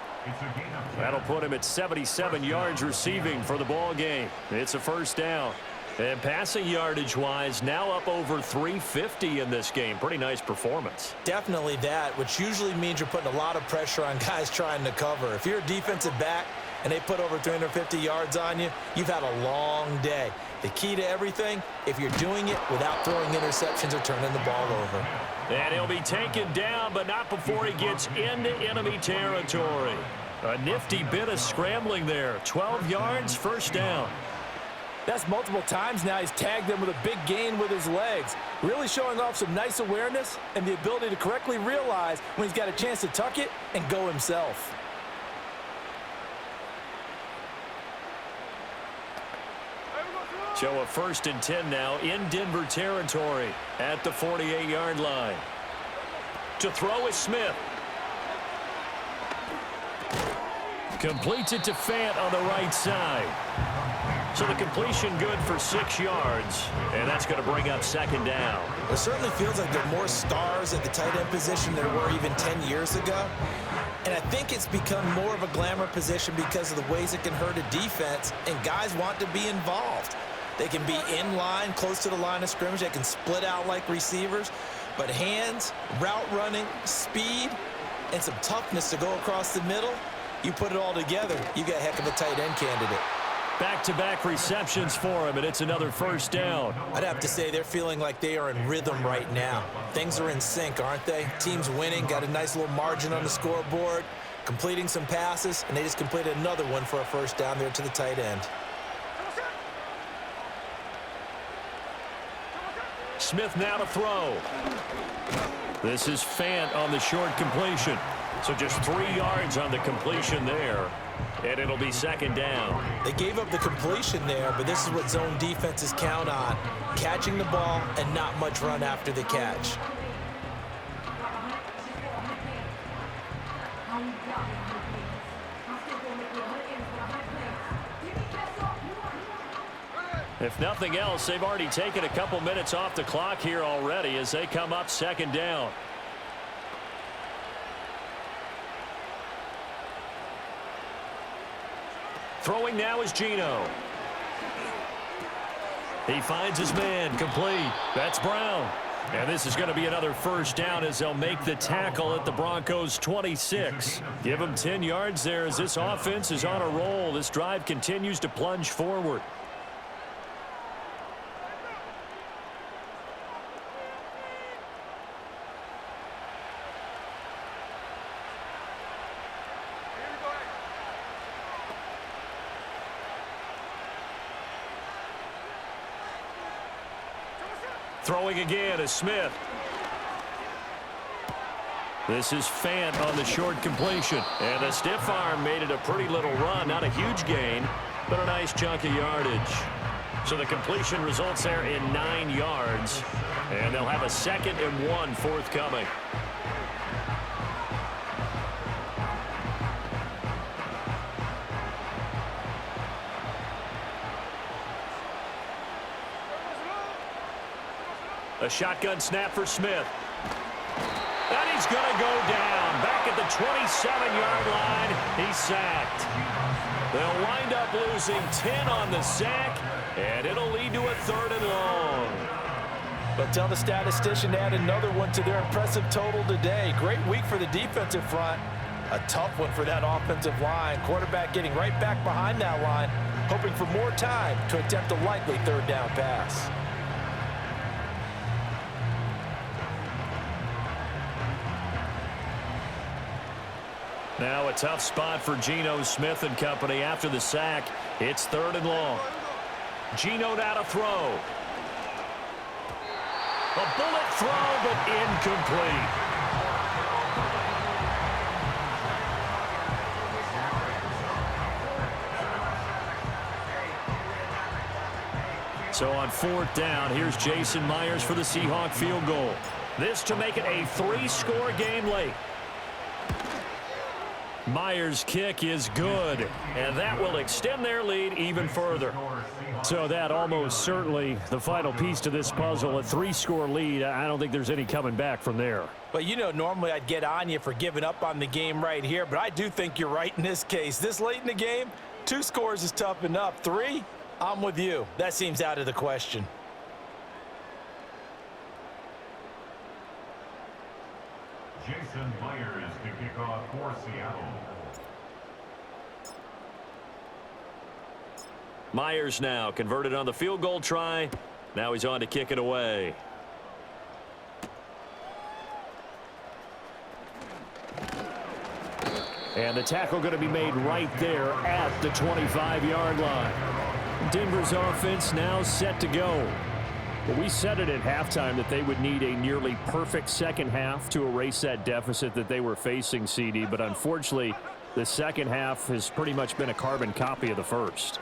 That'll put him at 77 yards receiving for the ball game. It's a first down. And passing yardage-wise, now up over 350 in this game. Pretty nice performance. Definitely that, which usually means you're putting a lot of pressure on guys trying to cover. If you're a defensive back and they put over 350 yards on you, you've had a long day. The key to everything, if you're doing it without throwing interceptions or turning the ball over. And he'll be taken down, but not before he gets into enemy territory. A nifty bit of scrambling there. 12 yards, first down. That's multiple times now he's tagged them with a big gain with his legs. Really showing off some nice awareness and the ability to correctly realize when he's got a chance to tuck it and go himself. So a 1st and 10 now in Denver territory at the 48-yard line. To throw is Smith. Completes it to Fant on the right side. So the completion good for 6 yards, and that's going to bring up second down. It certainly feels like there are more stars at the tight end position than there were even 10 years ago. And I think it's become more of a glamour position because of the ways it can hurt a defense, and guys want to be involved. They can be in line, close to the line of scrimmage. They can split out like receivers. But hands, route running, speed, and some toughness to go across the middle, you put it all together, you got a heck of a tight end candidate. Back-to-back receptions for him, and it's another first down. I'd have to say they're feeling like they are in rhythm right now. Things are in sync, aren't they? Team's winning, got a nice little margin on the scoreboard, completing some passes, and they just completed another one for a first down there to the tight end. Smith now to throw. This is Fant on the short completion. So just 3 yards on the completion there, and it'll be second down. They gave up the completion there, but this is what zone defenses count on, catching the ball and not much run after the catch. If nothing else, they've already taken a couple minutes off the clock here already as they come up second down. Throwing now is Geno. He finds his man, complete. That's Brown. And this is going to be another first down as they'll make the tackle at the Broncos 26. Give them 10 yards there as this offense is on a roll. This drive continues to plunge forward. Throwing again is Smith. This is Fant on the short completion. And a stiff arm made it a pretty little run. Not a huge gain, but a nice chunk of yardage. So the completion results there in 9 yards. And they'll have a 2nd and 1 forthcoming. A shotgun snap for Smith. And he's going to go down. Back at the 27-yard line, he's sacked. They'll wind up losing 10 on the sack, and it'll lead to a 3rd and long. But tell the statistician to add another one to their impressive total today. Great week for the defensive front. A tough one for that offensive line. Quarterback getting right back behind that line, hoping for more time to attempt a likely 3rd down pass. Now a tough spot for Geno Smith and company after the sack. It's 3rd and long. Geno now to throw. A bullet throw, but incomplete. So on 4th down, here's Jason Myers for the Seahawk field goal. This to make it a 3-score game late. Myers' kick is good, and that will extend their lead even further. So that almost certainly the final piece to this puzzle, a 3-score lead. I don't think there's any coming back from there. Well, you know, normally I'd get on you for giving up on the game right here, but I do think you're right in this case. This late in the game, 2 scores is tough enough. 3, I'm with you. That seems out of the question. Jason Myers to kick off for Seattle. Myers now converted on the field goal try. Now he's on to kick it away. And the tackle going to be made right there at the 25-yard line. Denver's offense now set to go. Well, we said it at halftime that they would need a nearly perfect second half to erase that deficit that they were facing, CD. But unfortunately, the second half has pretty much been a carbon copy of the first.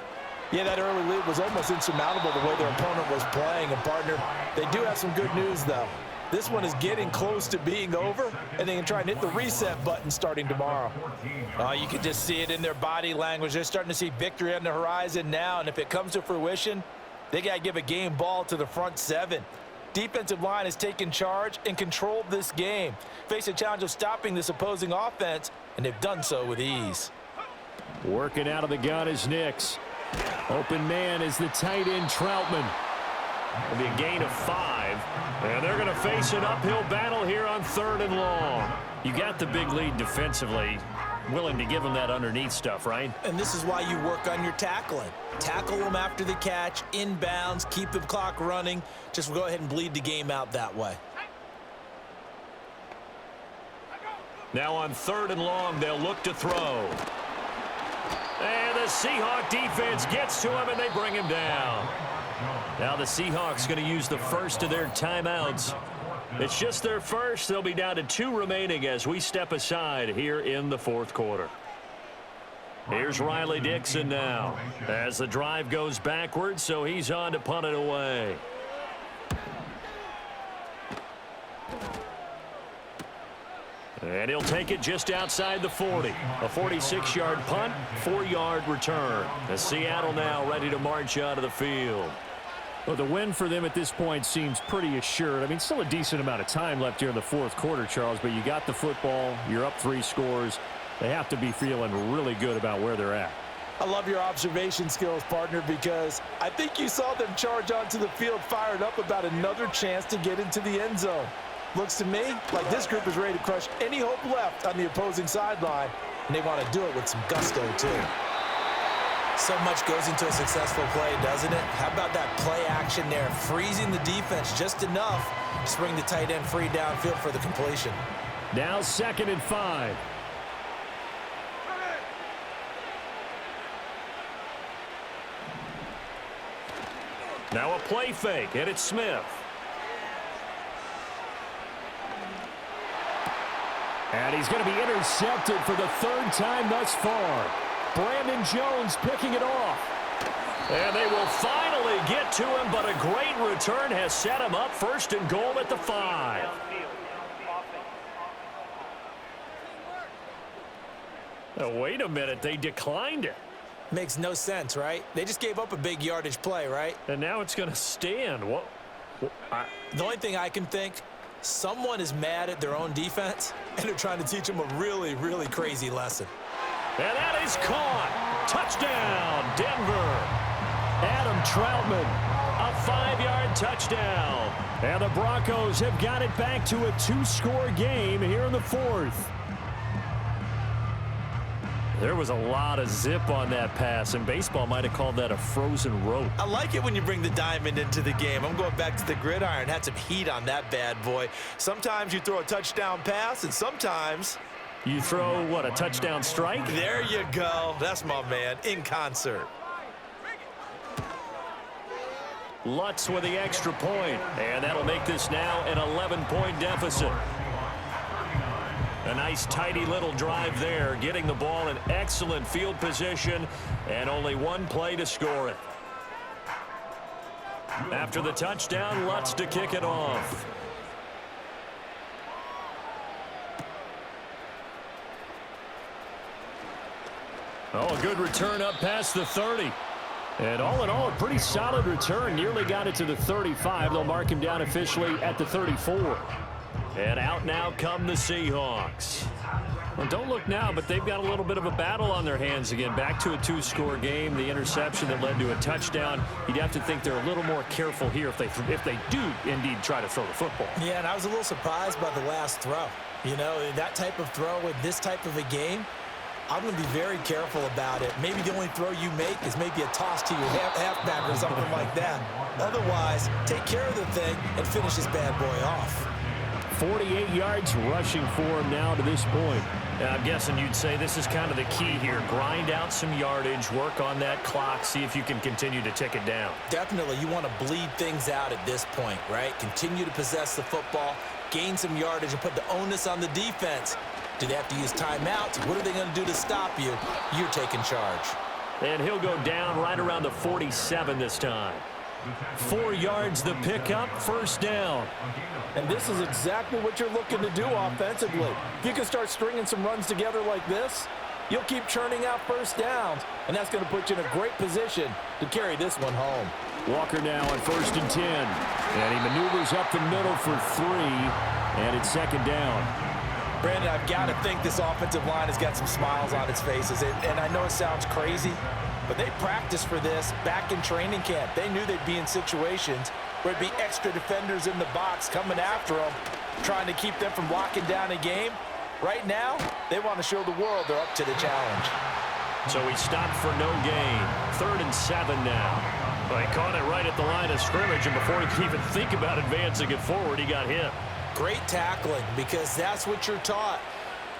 Yeah, that early lead was almost insurmountable the way their opponent was playing. And, partner, they do have some good news, though. This one is getting close to being over, and they can try and hit the reset button starting tomorrow. You can just see it in their body language. They're starting to see victory on the horizon now, and if it comes to fruition, they got to give a game ball to the front seven. Defensive line has taken charge and controlled this game. Face a challenge of stopping this opposing offense, and they've done so with ease. Working out of the gun is Nix. Open man is the tight end Troutman. It'll be a gain of 5. And they're going to face an uphill battle here on 3rd and long. You got the big lead defensively. Willing to give them that underneath stuff, right? And this is why you work on your tackling. Tackle them after the catch, inbounds, keep the clock running. Just go ahead and bleed the game out that way. Now on 3rd and long, they'll look to throw. And the Seahawk defense gets to him, and they bring him down. Now the Seahawks going to use the first of their timeouts. It's just their first. They'll be down to 2 remaining as we step aside here in the 4th quarter. Here's Riley Dixon now as the drive goes backwards, so he's on to punt it away. And he'll take it just outside the 40. A 46-yard punt, 4-yard return. As Seattle now ready to march out of the field. Well, the win for them at this point seems pretty assured. I mean, still a decent amount of time left here in the 4th quarter, Charles, but you got the football. You're up 3 scores. They have to be feeling really good about where they're at. I love your observation skills, partner, because I think you saw them charge onto the field fired up about another chance to get into the end zone. Looks to me like this group is ready to crush any hope left on the opposing sideline, and they want to do it with some gusto, too. So much goes into a successful play, doesn't it? How about that play action there, freezing the defense just enough to bring the tight end free downfield for the completion. Now 2nd and 5. Now a play fake, and it's Smith. And he's going to be intercepted for the 3rd time thus far. Brandon Jones picking it off. And they will finally get to him, but a great return has set him up 1st and goal at the 5. Oh, wait a minute, they declined it. Makes no sense, right? They just gave up a big yardage play, right? And now it's going to stand. What? The only thing I can think, someone is mad at their own defense, and they're trying to teach them a really, really crazy lesson. And that is caught. Touchdown, Denver. Adam Troutman, a 5-yard touchdown. And the Broncos have got it back to a 2-score game here in the 4th. There was a lot of zip on that pass, and baseball might have called that a frozen rope. I like it when you bring the diamond into the game. I'm going back to the gridiron. Had some heat on that bad boy. Sometimes you throw a touchdown pass, and sometimes you throw, what, a touchdown strike? There you go. That's my man, in concert. Lutz with the extra point, and that'll make this now an 11-point deficit. A nice, tidy little drive there, getting the ball in excellent field position, and only 1 play to score it. After the touchdown, Lutz to kick it off. Oh, a good return up past the 30. And all in all, a pretty solid return. Nearly got it to the 35. They'll mark him down officially at the 34. And out now come the Seahawks. Well, don't look now, but they've got a little bit of a battle on their hands again. Back to a 2-score game. The interception that led to a touchdown. You'd have to think they're a little more careful here if they do indeed try to throw the football. Yeah, and I was a little surprised by the last throw. You know, that type of throw in this type of a game, I'm going to be very careful about it. Maybe the only throw you make is maybe a toss to your halfback or something like that. Otherwise, take care of the thing and finish this bad boy off. 48 yards rushing for him now to this point. And I'm guessing you'd say this is kind of the key here. Grind out some yardage, work on that clock, see if you can continue to tick it down. Definitely. You want to bleed things out at this point, right? Continue to possess the football, gain some yardage, and put the onus on the defense. Do they have to use timeouts? What are they going to do to stop you? You're taking charge. And he'll go down right around the 47 this time. 4 yards the pickup, first down. And this is exactly what you're looking to do offensively. If you can start stringing some runs together like this, you'll keep churning out first downs, and that's going to put you in a great position to carry this one home. Walker now on 1st and 10. And he maneuvers up the middle for 3, and it's 2nd down. Brandon, I've got to think this offensive line has got some smiles on its faces. And I know it sounds crazy, but they practiced for this back in training camp. They knew they'd be in situations where it'd be extra defenders in the box coming after them, trying to keep them from locking down a game. Right now, they want to show the world they're up to the challenge. So he stopped for no gain. 3rd and 7 now. Well, he caught it right at the line of scrimmage, and before he could even think about advancing it forward, he got hit. Great tackling, because that's what you're taught.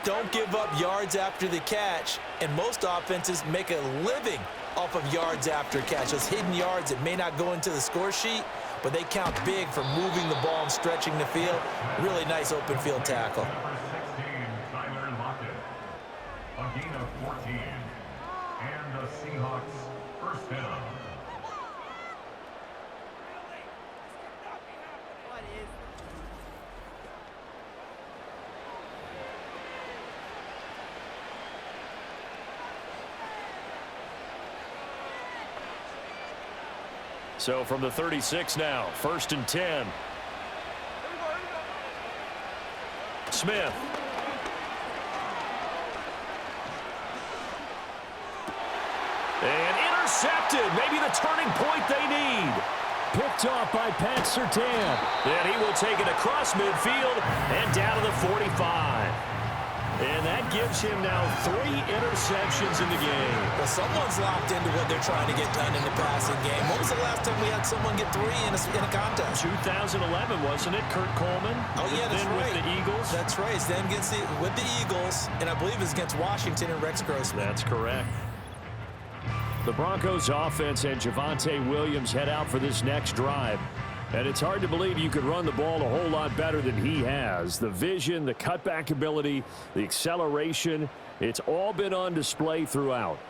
Don't give up yards after the catch, and most offenses make a living off of yards after catch. Those hidden yards that may not go into the score sheet, but they count big for moving the ball and stretching the field. Really nice open field tackle. Geno 14, and the Seahawks first down. So from the 36 now, 1st and 10. Smith. And intercepted. Maybe the turning point they need. Picked off by Pat Surtain. And he will take it across midfield and down to the 45. And that gives him now 3 interceptions in the game. Well, someone's locked into what they're trying to get done in the passing game. When was the last time we had someone get 3 in a contest? 2011, wasn't it? Kurt Coleman? Oh, yeah, that's then right. With the Eagles? That's right. It's then with the Eagles, and I believe it's against Washington and Rex Grossman. That's correct. The Broncos offense and Javonte Williams head out for this next drive. And it's hard to believe you could run the ball a whole lot better than he has. The vision, the cutback ability, the acceleration, it's all been on display throughout.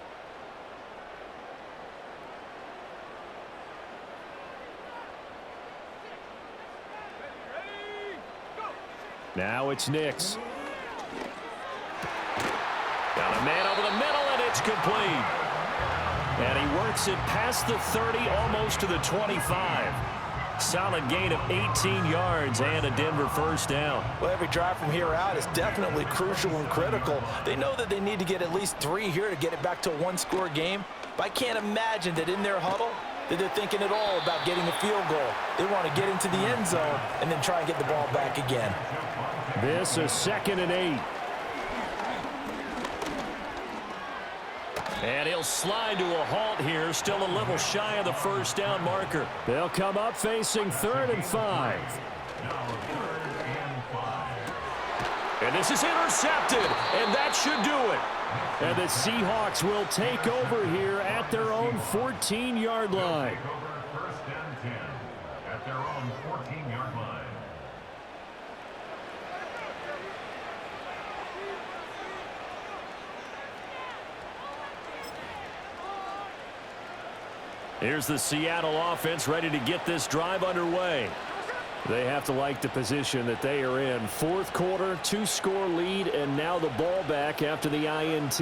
Now it's Nix. Got a man over the middle, and it's complete. And he works it past the 30, almost to the 25. Solid gain of 18 yards and a Denver first down. Well, every drive from here out is definitely crucial and critical. They know that they need to get at least 3 here to get it back to a 1-score game. But I can't imagine that in their huddle that they're thinking at all about getting a field goal. They want to get into the end zone and then try and get the ball back again. This is 2nd and 8. And he'll slide to a halt here, still a little shy of the first down marker. They'll come up facing 3rd and 5. And this is intercepted, and that should do it. And the Seahawks will take over here at their own 14-yard line. First and 10 at their own 14-yard line. Here's the Seattle offense ready to get this drive underway. They have to like the position that they are in. 4th quarter, 2-score lead, and now the ball back after the INT.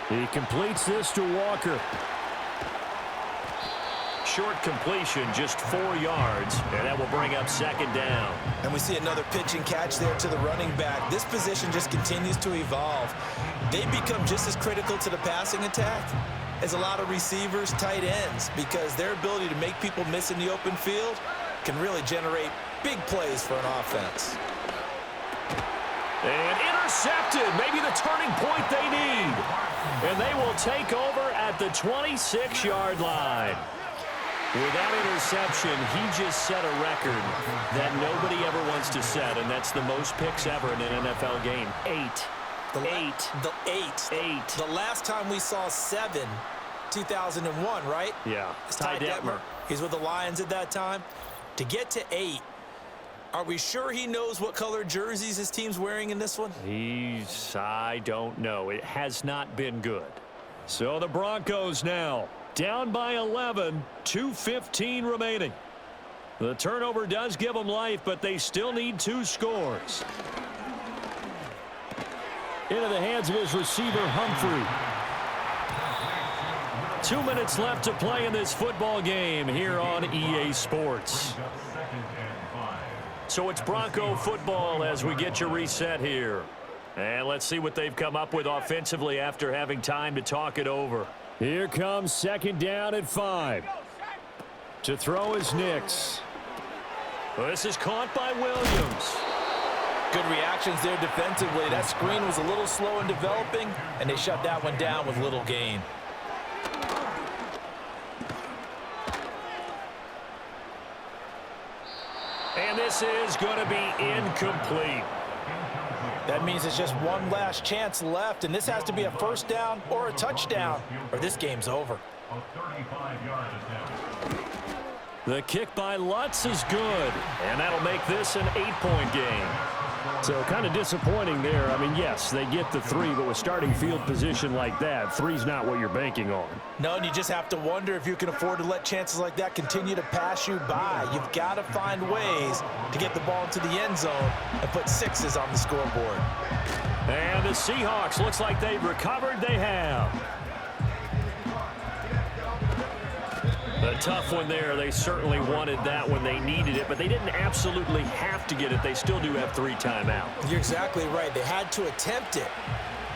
He completes this to Walker. Short completion, just 4 yards, and that will bring up 2nd down. And we see another pitch and catch there to the running back. This position just continues to evolve. They become just as critical to the passing attack as a lot of receivers, tight ends, because their ability to make people miss in the open field can really generate big plays for an offense. And intercepted, maybe the turning point they need. And they will take over at the 26-yard line. With that interception, he just set a record that nobody ever wants to set, and that's the most picks ever in an NFL game. 8. The last time we saw 7, 2001, right? Yeah. It's Ty Detmer. He's with the Lions at that time. To get to 8, are we sure he knows what color jerseys his team's wearing in this one? I don't know. It has not been good. So the Broncos now Down by 11, 2:15 remaining. The turnover does give them life, but they still need 2 scores. Into the hands of his receiver, Humphrey. 2 minutes left to play in this football game here on EA Sports. So it's Bronco football as we get your reset here. And let's see what they've come up with offensively after having time to talk it over. Here comes 2nd down at 5. To throw is Nix. This is caught by Williams. Good reactions there defensively. That screen was a little slow in developing, and they shut that one down with little gain. And this is going to be incomplete. That means it's just one last chance left, and this has to be a 1st down or a touchdown, or this game's over. The kick by Lutz is good, and that'll make this an 8-point game. So kind of disappointing there. I mean, yes, they get the 3, but with starting field position like that, 3's not what you're banking on. No, and you just have to wonder if you can afford to let chances like that continue to pass you by. You've got to find ways to get the ball into the end zone and put 6s on the scoreboard. And the Seahawks, looks like they've recovered. They have. A tough one there. They certainly wanted that when they needed it, but they didn't absolutely have to get it. They still do have 3 timeouts. You're exactly right. They had to attempt it.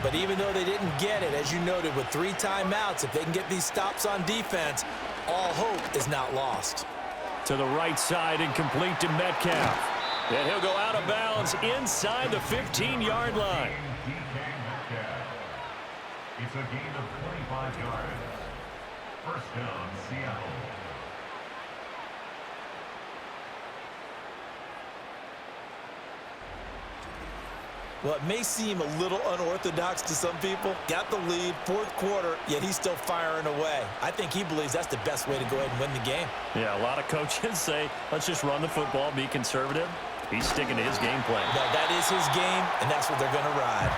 But even though they didn't get it, as you noted, with 3 timeouts, if they can get these stops on defense, all hope is not lost. To the right side and complete to Metcalf. And he'll go out of bounds inside the 15-yard line. It's a gain of 25 yards. 1st down, Seattle. Well, it may seem a little unorthodox to some people. Got the lead, 4th quarter, yet he's still firing away. I think he believes that's the best way to go ahead and win the game. Yeah, a lot of coaches say, let's just run the football, be conservative. He's sticking to his game plan. No, that is his game, and that's what they're going to ride.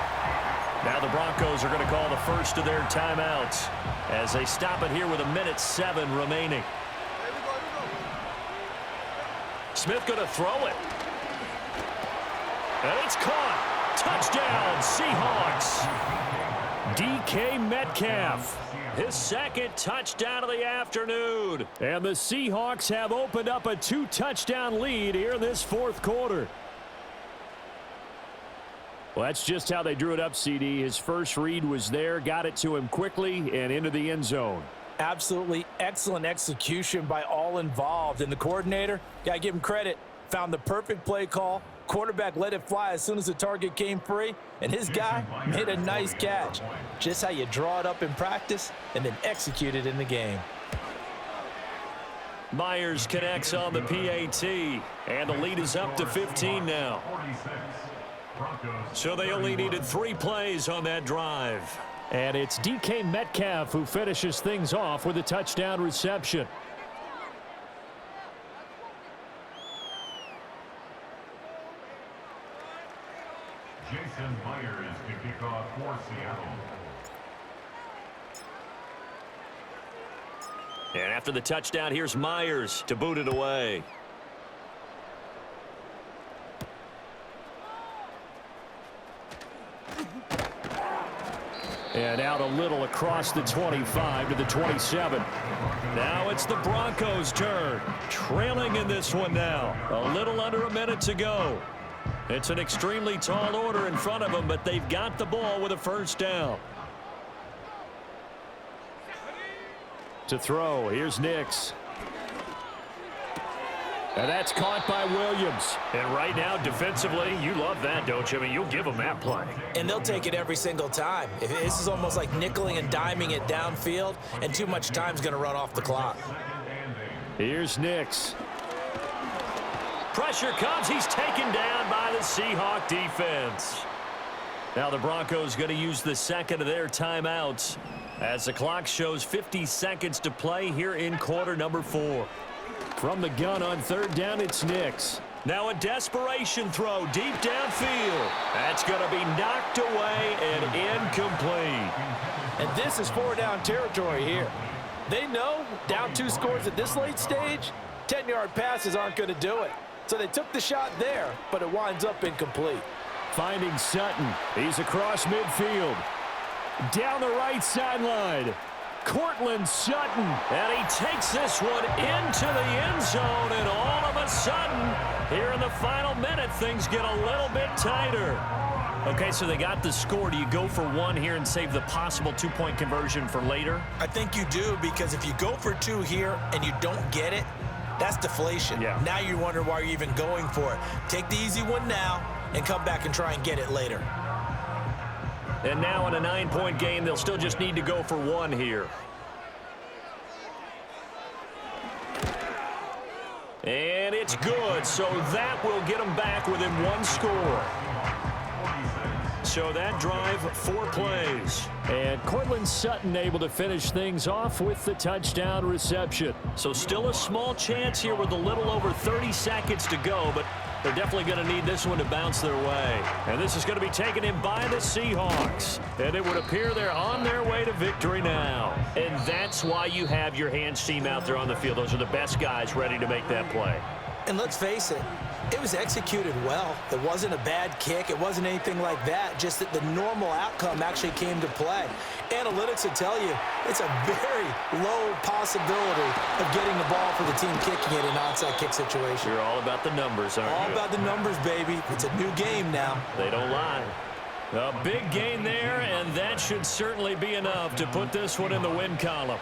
Now the Broncos are going to call the first of their timeouts as they stop it here with 1:07 remaining. Smith going to throw it. And it's caught. Touchdown, Seahawks. DK Metcalf, his 2nd touchdown of the afternoon. And the Seahawks have opened up a 2-touchdown lead here in this 4th quarter. Well, that's just how they drew it up, CD. His first read was there, got it to him quickly and into the end zone. Absolutely excellent execution by all involved. And the coordinator, got to give him credit, found the perfect play call. Quarterback let it fly as soon as the target came free, and his guy made a nice catch. Just how you draw it up in practice and then execute it in the game. Myers connects on the PAT, and the lead is up to 15 now. So they only needed 3 plays on that drive. And it's DK Metcalf who finishes things off with a touchdown reception. Jason Myers to kick off for Seattle. And after the touchdown, here's Myers to boot it away. And out a little across the 25 to the 27. Now it's the Broncos' turn. Trailing in this one now. A little under a minute to go. It's an extremely tall order in front of them, but they've got the ball with a 1st down. To throw, here's Nix. And that's caught by Williams. And right now, defensively, you love that, don't you? I mean, you'll give them that play. And they'll take it every single time. This is almost like nickeling and diming it downfield, and too much time's going to run off the clock. Here's Nix. Pressure comes. He's taken down by the Seahawk defense. Now the Broncos going to use the 2nd of their timeouts as the clock shows 50 seconds to play here in quarter number 4. From the gun on 3rd down, it's Nix. Now a desperation throw deep downfield. That's going to be knocked away and incomplete. And this is 4 down territory here. They know down 2 scores at this late stage, 10-yard passes aren't going to do it. So they took the shot there, but it winds up incomplete. Finding Sutton. He's across midfield. Down the right sideline. Cortland Sutton. And he takes this one into the end zone. And all of a sudden, here in the final minute, things get a little bit tighter. Okay, so they got the score. Do you go for 1 here and save the possible 2-point conversion for later? I think you do, because if you go for 2 here and you don't get it, that's deflation. Yeah. Now you wonder why you're even going for it. Take the easy one now and come back and try and get it later. And now in a 9-point game, they'll still just need to go for 1 here. And it's good, so that will get them back within 1 score. So that drive, 4 plays. And Cortland Sutton able to finish things off with the touchdown reception. So still a small chance here with a little over 30 seconds to go, but they're definitely going to need this one to bounce their way. And this is going to be taken in by the Seahawks. And it would appear they're on their way to victory now. And that's why you have your hands team out there on the field. Those are the best guys ready to make that play. And let's face it, it was executed well. It wasn't a bad kick. It wasn't anything like that. Just that the normal outcome actually came to play. Analytics will tell you it's a very low possibility of getting the ball for the team kicking it in an onside kick situation. You're all about the numbers, aren't you? All about the numbers, baby. It's a new game now. They don't lie. A big gain there, and that should certainly be enough to put this one in the win column.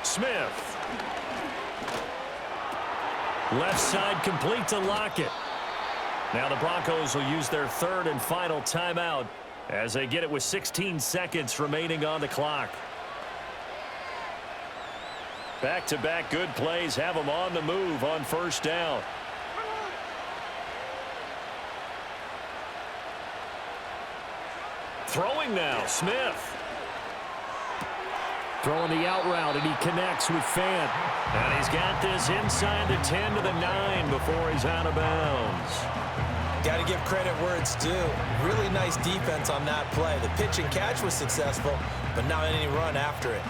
Smith. Left side complete to Lockett. Now the Broncos will use their 3rd and final timeout as they get it with 16 seconds remaining on the clock. Back-to-back good plays have them on the move on 1st down. Throwing now, Smith. Throwing the out route, and he connects with Fant. And he's got this inside the 10 to the 9 before he's out of bounds. Got to give credit where it's due. Really nice defense on that play. The pitch and catch was successful, but not any run after it.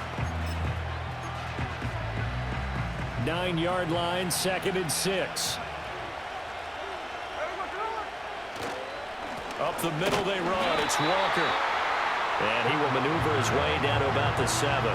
9-yard line, 2nd and 6. Up the middle they run. It's Walker. And he will maneuver his way down to about the 7.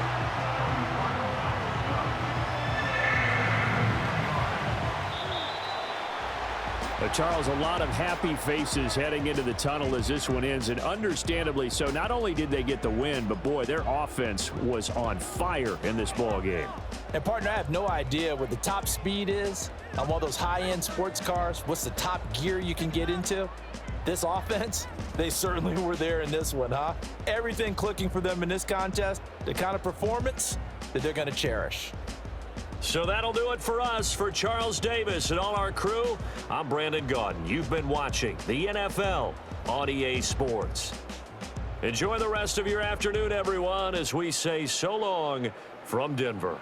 Charles, a lot of happy faces heading into the tunnel as this one ends, and understandably so. Not only did they get the win, but boy, their offense was on fire in this ball game. And partner, I have no idea what the top speed is on one of those high-end sports cars. What's the top gear you can get into? This offense, they certainly were there in this one, huh? Everything clicking for them in this contest, the kind of performance that they're going to cherish. So that'll do it for us. For Charles Davis and all our crew, I'm Brandon Gaudin. You've been watching the NFL on EA Sports. Enjoy the rest of your afternoon, everyone, as we say so long from Denver.